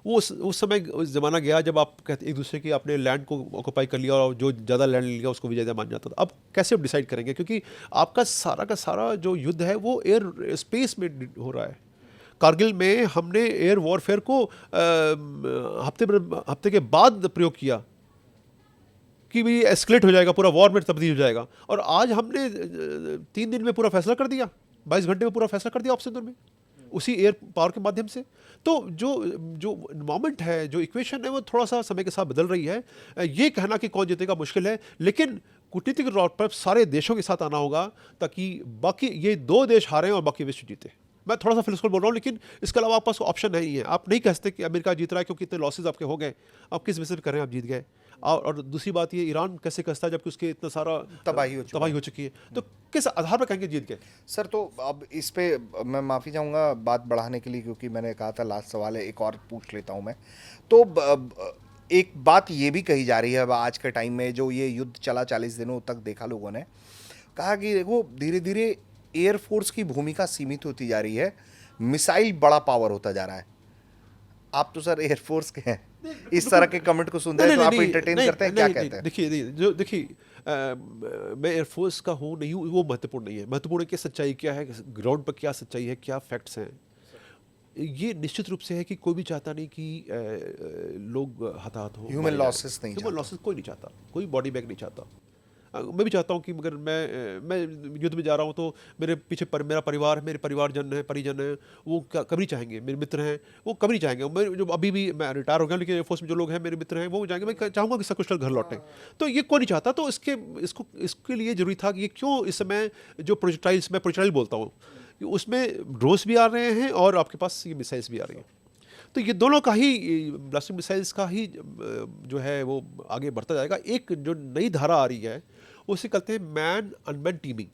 S1: वो उस समय उस ज़माना गया जब आप कहते एक दूसरे की आपने लैंड को ऑक्यूपाई कर लिया और जो ज़्यादा लैंड ले लिया उसको विजेता मान जाता था। अब कैसे आप डिसाइड करेंगे, क्योंकि आपका सारा का सारा जो युद्ध है वो एयर स्पेस में हो रहा है। कारगिल में हमने एयर वॉरफेयर को हफ्ते के बाद प्रयोग किया कि भी एस्केलेट हो जाएगा, पूरा वॉर में तब्दील हो जाएगा, और आज हमने 3 दिन में पूरा फैसला कर दिया, 22 घंटे में पूरा फैसला कर दिया ऑप्शन में, उसी एयर पावर के माध्यम से। तो जो जो मोमेंट है, जो इक्वेशन है, वो थोड़ा सा समय के साथ बदल रही है। ये कहना कि कौन जीतेगा मुश्किल है, लेकिन कूटनीतिक तौर पर सारे देशों के साथ आना होगा, ताकि बाकी ये 2 देश हारें और बाकी विश्व जीते। मैं थोड़ा सा फिलोसफल बोल रहा हूँ, लेकिन इसके अलावा आपके पास ऑप्शन नहीं है। आप नहीं कह सकते कि अमेरिका जीत रहा है क्योंकि इतने लॉसेज आपके हो गए, आप किस बेसिस पे कर रहे हैं आप जीत गए। और दूसरी बात ये, ईरान कैसे कहता है जबकि उसके इतना सारा
S2: तबाही
S1: हो चुकी है, तो किस आधार पर कहेंगे जीत गए?
S2: सर, तो अब इस पे मैं माफ़ी चाहूँगा बात बढ़ाने के लिए, क्योंकि मैंने कहा था लास्ट सवाल है, एक और पूछ लेता हूँ मैं। तो एक बात ये भी कही जा रही है अब आज के टाइम में, जो ये युद्ध चला 40 दिनों तक देखा लोगों ने, कहा कि देखो धीरे धीरे एयरफोर्स की भूमिका सीमित होती जा रही है, मिसाइल बड़ा पावर होता जा रहा है। आप तो सर एयरफोर्स के हैं, इस तरह के कमेंट को सुनते हैं तो आप एंटरटेन करते हैं, क्या कहते हैं?
S1: देखिए मैं एयरफोर्स का हूँ नहीं हूँ वो महत्वपूर्ण नहीं है, महत्वपूर्ण है कि सच्चाई क्या है, ग्राउंड पर क्या सच्चाई है, क्या फैक्ट्स हैं। ये निश्चित रूप से है कि कोई भी चाहता नहीं कि लोग हताहत हो,
S2: ह्यूमन लॉसेस नहीं,
S1: ह्यूमन लॉसेस कोई नहीं चाहता, कोई बॉडी बैग नहीं चाहता। मैं भी चाहता हूँ कि मगर मैं युद्ध में जा रहा हूँ तो मेरे पीछे मेरा परिवार, मेरे परिवारजन है, परिजन है, वो कभी नहीं चाहेंगे, मेरे मित्र हैं वो कभी नहीं चाहेंगे। मैं जो अभी भी मैं रिटायर हो गया, लेकिन एयरफोर्स में जो लोग हैं मेरे मित्र हैं वो जाएंगे, मैं चाहूँगा कि सकुशल घर लौटें। तो ये कोई नहीं चाहता। तो इसके लिए जरूरी था कि ये क्यों इस समय जो प्रोजेक्टाइल्स, मैं प्रोजेक्टाइल बोलता हूँ, उसमें ड्रोन्स भी आ रहे हैं और आपके पास ये मिसाइल्स भी आ रही हैं। तो ये दोनों का ही, ब्लास्टिक मिसाइल्स का ही जो है वो आगे बढ़ता जाएगा। एक जो नई धारा आ रही है उसे कहते हैं मैन अनमैन टीमिंग,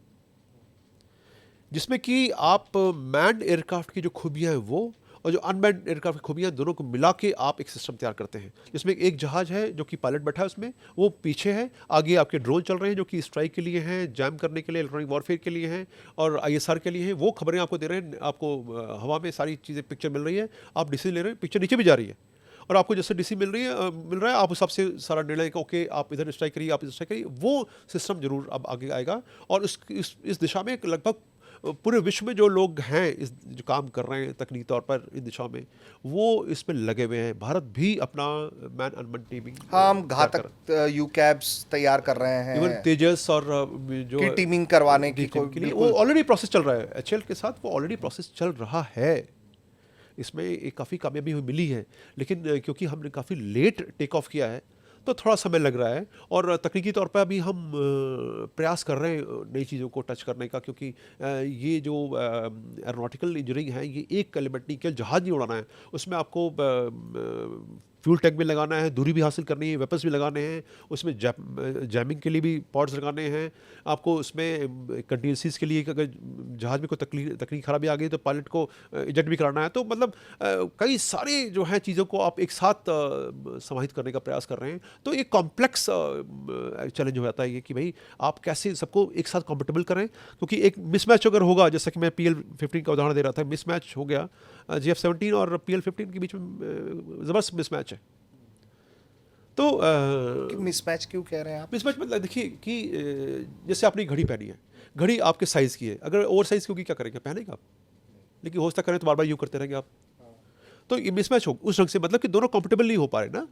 S1: जिसमें कि आप मैन्ड एयरक्राफ्ट की जो खूबियाँ हैं वो, और जो अनमैन्ड एयरक्राफ्ट की खूबियाँ, दोनों को मिला के आप एक सिस्टम तैयार करते हैं, जिसमें एक जहाज़ है जो कि पायलट बैठा है उसमें, वो पीछे है, आगे आपके ड्रोन चल रहे हैं जो कि स्ट्राइक के लिए हैं, जैम करने के लिए, इलेक्ट्रॉनिक वॉरफेयर के लिए हैं, और ISR के लिए हैं। वो खबरें आपको दे रहे हैं, आपको हवा में सारी चीज़ें पिक्चर मिल रही है, आप डिसीजन ले रहे हैं, पिक्चर नीचे भी जा रही है, और आपको जैसे डीसी मिल रहा है, आप उस हिसाब से सारा निर्णय का ओके आप इधर स्ट्राइक करिए, आप इधर स्ट्राइक करिए। वो सिस्टम जरूर अब आगे आएगा, और इस दिशा में लगभग पूरे विश्व में जो लोग हैं इस जो काम कर रहे हैं तकनीकी तौर पर इन दिशाओं में, वो इसमें लगे हुए हैं। भारत भी अपना मैन अनमैन टीमिंग
S2: हाँ, हम घातक यूकैब्स तैयार कर रहे
S1: इवन
S2: हैं
S1: तेजस और जो
S2: की टीमिंग करवाने की
S1: टीम के लिए वो
S2: बिल्कुल।
S1: ऑलरेडी प्रोसेस चल रहा है। एचएएल के साथ वो ऑलरेडी प्रोसेस चल रहा है। इसमें एक काफ़ी कामयाबी हमें मिली है, लेकिन क्योंकि हमने काफ़ी लेट टेक ऑफ किया है तो थोड़ा समय लग रहा है। और तकनीकी तौर पर अभी हम प्रयास कर रहे हैं नई चीज़ों को टच करने का, क्योंकि ये जो एरोनॉटिकल इंजीनियरिंग है ये एक एलिमेंट नहीं, केवल जहाज़ नहीं उड़ाना है, उसमें आपको फ्यूल टैंक भी लगाना है, दूरी भी हासिल करनी है, वेपन्स भी लगाने हैं, उसमें जैमिंग के लिए भी पॉड्स लगाने हैं आपको, उसमें कंटिजेंसीज के लिए अगर जहाज़ में कोई तकनीक खराबी आ गई तो पायलट को इजेक्ट भी कराना है। तो मतलब कई सारे जो है चीज़ों को आप एक साथ समाहित करने का प्रयास कर रहे हैं। तो एक कॉम्प्लेक्स चैलेंज हो जाता है ये कि भाई आप कैसे सबको एक साथ कंफर्टेबल करें, क्योंकि एक मिसमैच अगर होगा, जैसा कि मैं PL-15 का उदाहरण दे रहा था, मिसमैच हो गया GF-17 और PL-15 के बीच में ज़बरदस्त मिसमैच है। तो
S2: मिसमैच क्यों कह रहे हैं आप?
S1: मिसमैच मतलब देखिए कि जैसे आपने घड़ी पहनी है, घड़ी आपके साइज़ की है, अगर ओवर साइज़ की होगी क्या करेंगे, पहनेगा आप, लेकिन हो सकता करें तो बार बार यूँ करते रहेंगे आप। तो ये मिसमैच हो उस ढंग से, मतलब कि दोनों कंफर्टेबल नहीं हो पा रहे ना।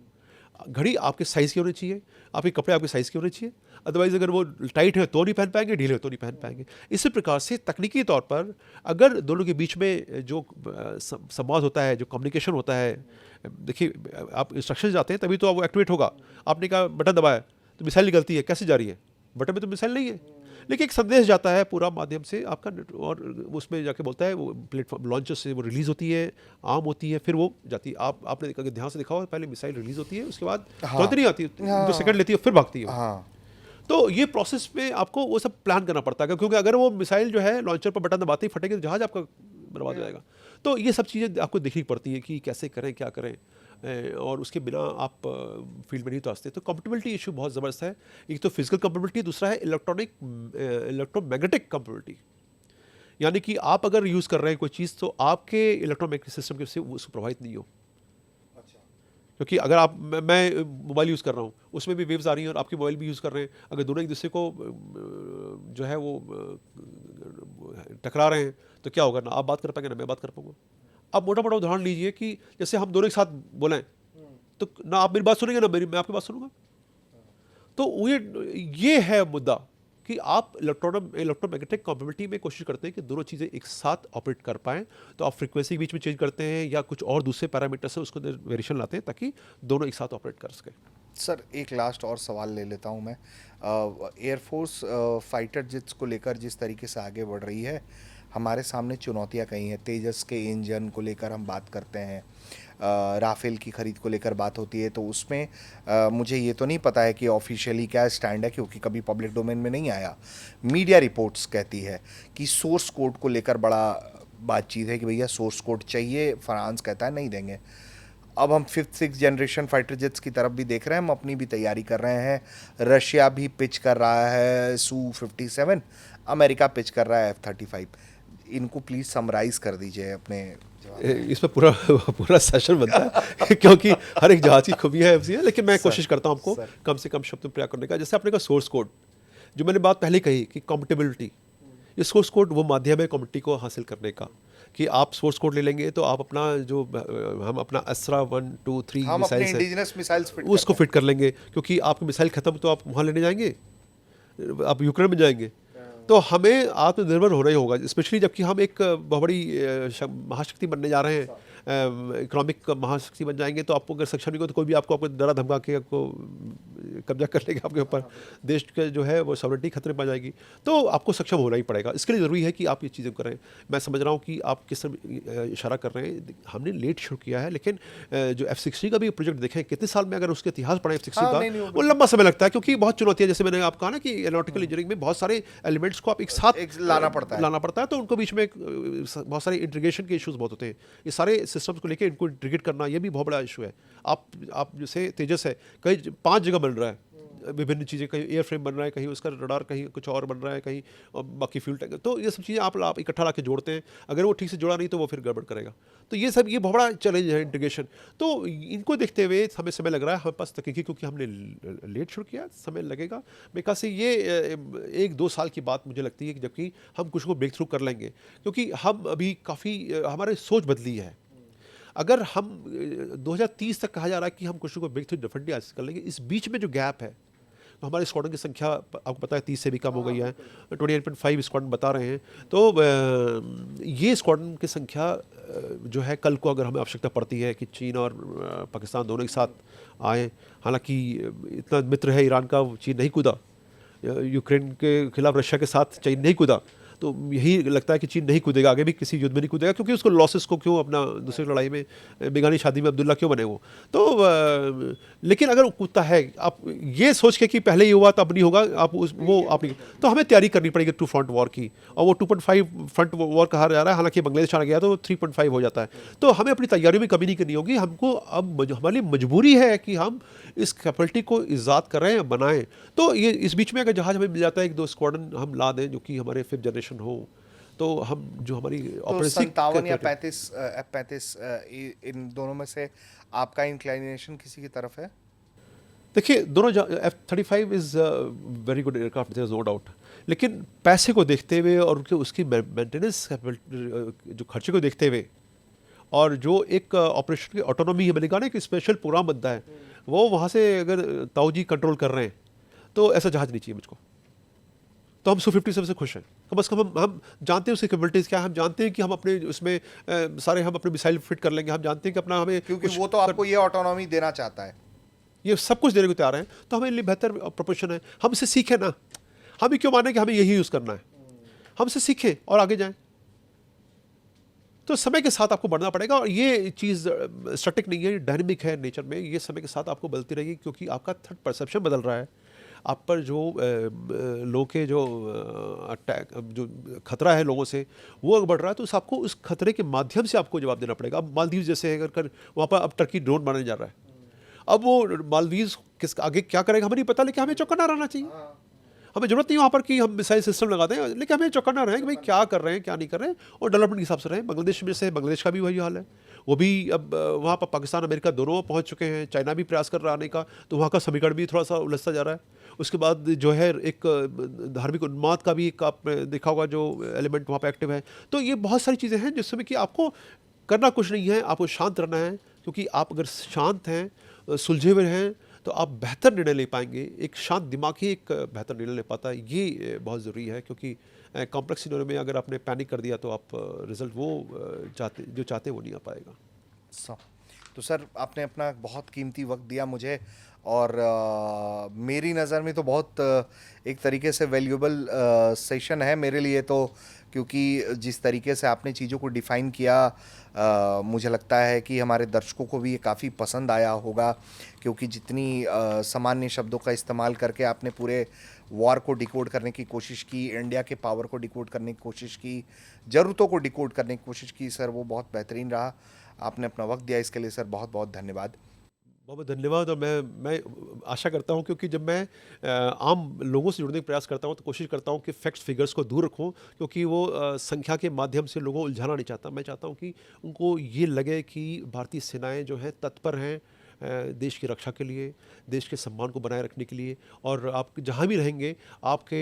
S1: घड़ी आपके साइज़ की होनी चाहिए, आपके कपड़े आपके साइज़ के होने चाहिए, अदरवाइज़ अगर वो टाइट है तो नहीं पहन पाएंगे, ढीले हो तो नहीं पहन पाएंगे। इसी प्रकार से तकनीकी तौर पर अगर दोनों के बीच में जो संवाद होता है, जो कम्युनिकेशन होता है, देखिए आप इंस्ट्रक्शन जाते हैं तभी तो वो एक्टिवेट होगा। आपने कहा बटन दबाया तो मिसाइल निकलती है, कैसे जा रही है, बटन में तो मिसाइल नहीं है, लेकिन एक संदेश जाता है पूरा माध्यम से आपका, और उसमें जाके बोलता है, वो प्लेटफॉर्म लॉन्चर से वो रिलीज़ होती है, आम होती है, फिर वो जाती है। आपने अगर ध्यान से देखा हो, पहले मिसाइल रिलीज़ होती है, उसके बाद तुरंत नहीं आती, 2 सेकंड लेती है, फिर भागती है।
S2: हाँ,
S1: तो ये प्रोसेस में आपको वो सब प्लान करना पड़ता है, क्योंकि अगर वो मिसाइल जो है लॉन्चर पर बटन दबाते ही फटेगी तो जहाज आपका बर्बाद हो जाएगा। तो ये सब चीज़ें आपको देखनी पड़ती है कि कैसे करें, क्या करें, और उसके बिना आप फील्ड में नहीं तो आते। तो कंपेटिबिलिटी इशू बहुत ज़बरदस्त है। एक तो फिजिकल कंपेटिबिलिटी, दूसरा है इलेक्ट्रोमैग्नेटिक कंपेटिबिलिटी, यानी कि आप अगर यूज़ कर रहे हैं कोई चीज़ तो आपके इलेक्ट्रोमैग्नेटिक सिस्टम के से उसको प्रभावित नहीं हो। क्योंकि अगर आप मैं मोबाइल यूज़ कर रहा हूँ, उसमें भी वेव्स आ रही हैं और आपके मोबाइल भी यूज़ कर रहे हैं, अगर दोनों एक दूसरे को जो है वो टकरा रहे हैं तो क्या होगा, ना आप बात कर पाएंगे ना मैं बात कर पाऊंगा। आप मोटा मोटा उदाहरण लीजिए कि जैसे हम दोनों एक साथ बोलें तो ना आप मेरी बात सुनेंगे ना मैं आपकी बात सुनूंगा। तो ये है मुद्दा कि आप इलेक्ट्रोमैग्नेटिक कंपेटिबिलिटी में कोशिश करते हैं कि दोनों चीज़ें एक साथ ऑपरेट कर पाएँ। तो आप फ्रीक्वेंसी के बीच में चेंज करते हैं या कुछ और दूसरे पैरामीटर से उसको वेरिएशन लाते हैं ताकि दोनों एक साथ ऑपरेट कर सकें।
S2: सर एक लास्ट और सवाल ले लेता हूं मैं। एयरफोर्स फाइटर जेट्स को लेकर जिस तरीके से आगे बढ़ रही है, हमारे सामने चुनौतियां कई हैं। तेजस के इंजन को लेकर हम बात करते हैं, राफेल की ख़रीद को लेकर बात होती है, तो उसमें मुझे ये तो नहीं पता है कि ऑफिशियली क्या स्टैंड है, क्योंकि कभी पब्लिक डोमेन में नहीं आया। मीडिया रिपोर्ट्स कहती है कि सोर्स कोड को लेकर बड़ा बातचीत है कि भैया सोर्स कोड चाहिए, फ्रांस कहता है नहीं देंगे। अब हम 5th-6th जनरेशन फाइटर जेट्स की तरफ भी देख रहे हैं, हम अपनी भी तैयारी कर रहे हैं। रशिया भी पिच कर रहा है Su-57, अमेरिका पिच कर रहा है F-35। इनको प्लीज़ समराइज कर दीजिए अपने।
S1: इसमें पूरा सेशन बनता है क्योंकि हर एक जहाज की खूबी है, लेकिन मैं कोशिश करता हूँ आपको कम से कम शब्द प्रयोग करने का। जैसे आपने कहा सोर्स कोड, जो मैंने बात पहले कही कि कॉम्पेटिबिलिटी, ये सोर्स कोड वो माध्यम है कॉम्पिटिबिलिटी को हासिल करने का, कि आप सोर्स कोड ले लेंगे तो आप अपना जो हम अपना अस्त्रा 1, 2, 3
S2: मिसाइल्स
S1: उसको फिट कर लेंगे, क्योंकि आपकी मिसाइल खत्म तो आप वहाँ लेने जाएंगे, आप यूक्रेन में जाएंगे। तो हमें आत्मनिर्भर होना ही होगा, स्पेशली जबकि हम एक बहुत बड़ी महाशक्ति बनने जा रहे हैं, इकोनॉमिक महाशक्ति बन जाएंगे। तो आपको अगर सक्षम नहीं हो तो कोई भी आपको डरा धमका के आपको कब्जा कर लेगा आपके ऊपर, देश का जो है वो सॉवरेनिटी खतरे में आ जाएगी। तो आपको सक्षम होना ही पड़ेगा। इसके लिए ज़रूरी है कि आप ये चीज़ें करें। मैं समझ रहा हूँ कि आप किस तरह इशारा कर रहे हैं, हमने लेट शुरू किया है, लेकिन जो F-16 का भी प्रोजेक्ट देखें कितने साल में, अगर उसके इतिहास पढ़ें F-16 का, वो लंबा समय लगता है, क्योंकि बहुत चुनौतियाँ, जैसे मैंने आपको कहा ना कि एरोनॉटिकल इंजीनियरिंग में बहुत सारे एलिमेंट्स को आप एक साथ
S2: लाना पड़ता है,
S1: तो उनको बीच में बहुत सारे इंटीग्रेशन के इश्यूज बहुत होते हैं। ये सारे सिस्टम्स को लेकर इनको इंटीग्रेट करना, ये भी बहुत बड़ा इशू है। आप जैसे तेजस है, कई 5 जगह बन रहा है, विभिन्न चीज़ें, कहीं एयर फ्रेम बन रहा है, कहीं उसका रडार, कहीं कुछ और बन रहा है, कहीं और बाकी फ्यूल टैंक। तो ये सब चीज़ें आप इकट्ठा ला के जोड़ते हैं, अगर वो ठीक से जुड़ा नहीं तो वो फिर गड़बड़ करेगा। तो ये सब, ये बहुत बड़ा चैलेंज है इंटीग्रेशन। तो इनको देखते हुए हमें समय लग रहा है हमारे पास तकनीकी, क्योंकि हमने लेट शुरू किया, समय लगेगा। मेरे ख्याल से ये 1-2 साल की बात मुझे लगती है कि जबकि हम कुछ को ब्रेक थ्रू कर लेंगे, क्योंकि हम अभी काफ़ी हमारी सोच बदली है। अगर हम 2030 तक कहा जा रहा है कि हम कुछ को ब्रेक थ्रू डेफिनेटली हासिल कर लेंगे, इस बीच में जो गैप है, तो हमारे स्क्वाड्रन की संख्या आपको पता है 30 से भी कम हो गई है, 28.5 स्क्वाड्रन बता रहे हैं। तो ये स्क्वाड्रन की संख्या जो है, कल को अगर हमें आवश्यकता पड़ती है कि चीन और पाकिस्तान दोनों एक साथ आए, हालांकि इतना मित्र है ईरान का, चीन नहीं कूदा, यूक्रेन के खिलाफ रशिया के साथ चीन नहीं कूदा, तो यही लगता है कि चीन नहीं कूदेगा, आगे भी किसी युद्ध में नहीं कूदेगा, क्योंकि उसको लॉसेस को क्यों अपना दूसरी लड़ाई में, बेगानी शादी में अब्दुल्ला क्यों बने वो। तो लेकिन अगर वो कूदता है, आप ये सोच के कि पहले ही हुआ तो अब नहीं होगा, आप आप नहीं, तो हमें तैयारी करनी पड़ेगी 2 फ्रंट वॉर की, और वो 2.5 फ्रंट वॉर कहा जा रहा है, हालांकि बांग्लादेश आ गया तो 3.5 हो जाता है। तो हमें अपनी तैयारियों में कमी नहीं करनी होगी, हमको अब हमारी मजबूरी है कि हम इस कैपेबिलिटी को ईजाद करें, बनाएं। तो ये इस बीच में अगर जहाज हमें मिल जाता है, 1-2 स्क्वाड्रन हम ला दें जो कि हमारे 5th जनरेशन हो, तो हम जो हमारी
S2: तो 57 या 35 F-35 इन दोनों में से आपका इंक्लाइनेशन किसी की तरफ है?
S1: देखिए, दोनों F-35 is very good aircraft, there is no doubt, लेकिन पैसे को देखते हुए और उनके उसकी मेंटेनेंस जो खर्चे को देखते हुए, और जो एक ऑपरेशन की ऑटोनॉमी है, मैंने कहा ना कि स्पेशल प्रोग्राम बनता है, वो वहाँ से अगर ताऊ जी कंट्रोल कर रहे हैं, तो ऐसा जहाज नहीं चाहिए मुझको। तो हम Su-57 से खुश हैं, कम से कम हम जानते हैं उसकी कैपेबिलिटीज़ क्या है, हम जानते हैं कि हम अपने उसमें सारे हम अपने मिसाइल फिट कर लेंगे, हम जानते हैं कि अपना हमें,
S2: क्योंकि वो तो आपको ये ऑटोनॉमी देना चाहता है,
S1: ये सब कुछ देने को तैयार हैं, तो हमें लिए बेहतर प्रोपोर्शन है। हम इससे सीखें ना, हम ही क्यों माने कि हमें यही यूज़ करना है, हमसे सीखें और आगे जाएं। तो समय के साथ आपको बढ़ना पड़ेगा, और ये चीज़ स्टैटिक नहीं है, डायनेमिक है नेचर में, ये समय के साथ आपको बदलती रहेगी, क्योंकि आपका थर्ड परसेप्शन बदल रहा है, आप पर जो लोगों के जो अटैक, जो खतरा है लोगों से, वो बढ़ रहा है, तो आपको उस खतरे के माध्यम से आपको जवाब देना पड़ेगा। अब मालदीव जैसे अगर वहाँ पर अब टर्की ड्रोन बनाने जा रहा है, अब वो मालदीव किस आगे क्या करेगा हमें नहीं पता, लेकिन हमें चौकन्ना रहना चाहिए। हमें जरूरत नहीं वहाँ पर कि हम मिसाइल सिस्टम लगा दें, लेकिन हमें चौकन्ना रहें कि भाई क्या कर रहे हैं, क्या नहीं कर रहे हैं, और डेवलपमेंट के हिसाब से रहें। बांग्लादेश में से, बांग्लादेश का भी वही हाल है, वो भी अब वहाँ पर पाकिस्तान अमेरिका दोनों पहुँच चुके हैं, चाइना भी प्रयास कर रहा आने का, तो वहाँ का समीकरण भी थोड़ा सा उलझता जा रहा है। उसके बाद जो है एक धार्मिक उन्माद का भी एक आपने देखा होगा जो एलिमेंट वहाँ पे एक्टिव है। तो ये बहुत सारी चीज़ें हैं जिसमें कि आपको करना कुछ नहीं है, आपको शांत रहना है, क्योंकि आप अगर शांत हैं, सुलझे हुए हैं, तो आप बेहतर निर्णय ले पाएंगे। एक शांत दिमाग ही एक बेहतर निर्णय ले पाता है, ये बहुत ज़रूरी है, क्योंकि कॉम्प्लेक्स सिनेरियो में अगर आपने पैनिक कर दिया तो आप रिजल्ट वो चाहते वो नहीं आ पाएगा।
S2: तो सर, आपने अपना बहुत कीमती वक्त दिया मुझे, और मेरी नज़र में तो बहुत एक तरीके से वैल्यूएबल सेशन है मेरे लिए, तो क्योंकि जिस तरीके से आपने चीज़ों को डिफ़ाइन किया, मुझे लगता है कि हमारे दर्शकों को भी ये काफ़ी पसंद आया होगा, क्योंकि जितनी सामान्य शब्दों का इस्तेमाल करके आपने पूरे वॉर को डिकोड करने की कोशिश की, इंडिया के पावर को डिकोड करने की कोशिश की, ज़रूरतों को डिकोड करने की कोशिश की, सर वो बहुत बेहतरीन रहा। आपने अपना वक्त दिया, इसके लिए सर बहुत बहुत धन्यवाद।
S1: बहुत धन्यवाद। और मैं आशा करता हूं, क्योंकि जब मैं आम लोगों से जुड़ने का प्रयास करता हूं तो कोशिश करता हूं कि फैक्ट्स फिगर्स को दूर रखूं, क्योंकि वो संख्या के माध्यम से लोगों को उलझाना नहीं चाहता। मैं चाहता हूं कि उनको ये लगे कि भारतीय सेनाएं जो हैं तत्पर हैं देश की रक्षा के लिए, देश के सम्मान को बनाए रखने के लिए, और आप जहाँ भी रहेंगे आपके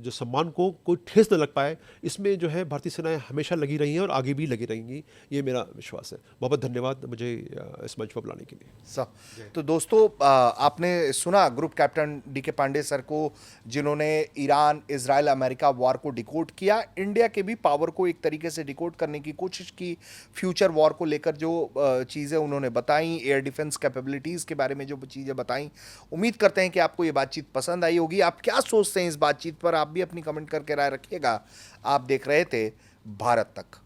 S1: जो सम्मान को कोई ठेस न लग पाए, इसमें जो है भारतीय सेनाएं हमेशा लगी रही हैं और आगे भी लगी रहेंगी, ये मेरा विश्वास है। बहुत बहुत धन्यवाद मुझे इस मंच पर बुलाने के लिए।
S2: सर, तो दोस्तों, आपने सुना group captain D K. Pandey sir को, जिन्होंने ईरान, इजराइल, अमेरिका वॉर को डिकोड किया, इंडिया के भी पावर को एक तरीके से डिकोड करने की कोशिश की, फ्यूचर वॉर को लेकर जो चीज़ें उन्होंने बताई, एयर डिफेंस कैपेबिलिटीज़ के बारे में जो चीज़ें बताई। उम्मीद करते हैं कि आपको ये बातचीत पसंद आई होगी। आप क्या सोचते हैं इस बातचीत पर, आप भी अपनी कमेंट करके राय रखिएगा। आप देख रहे थे भारत तक।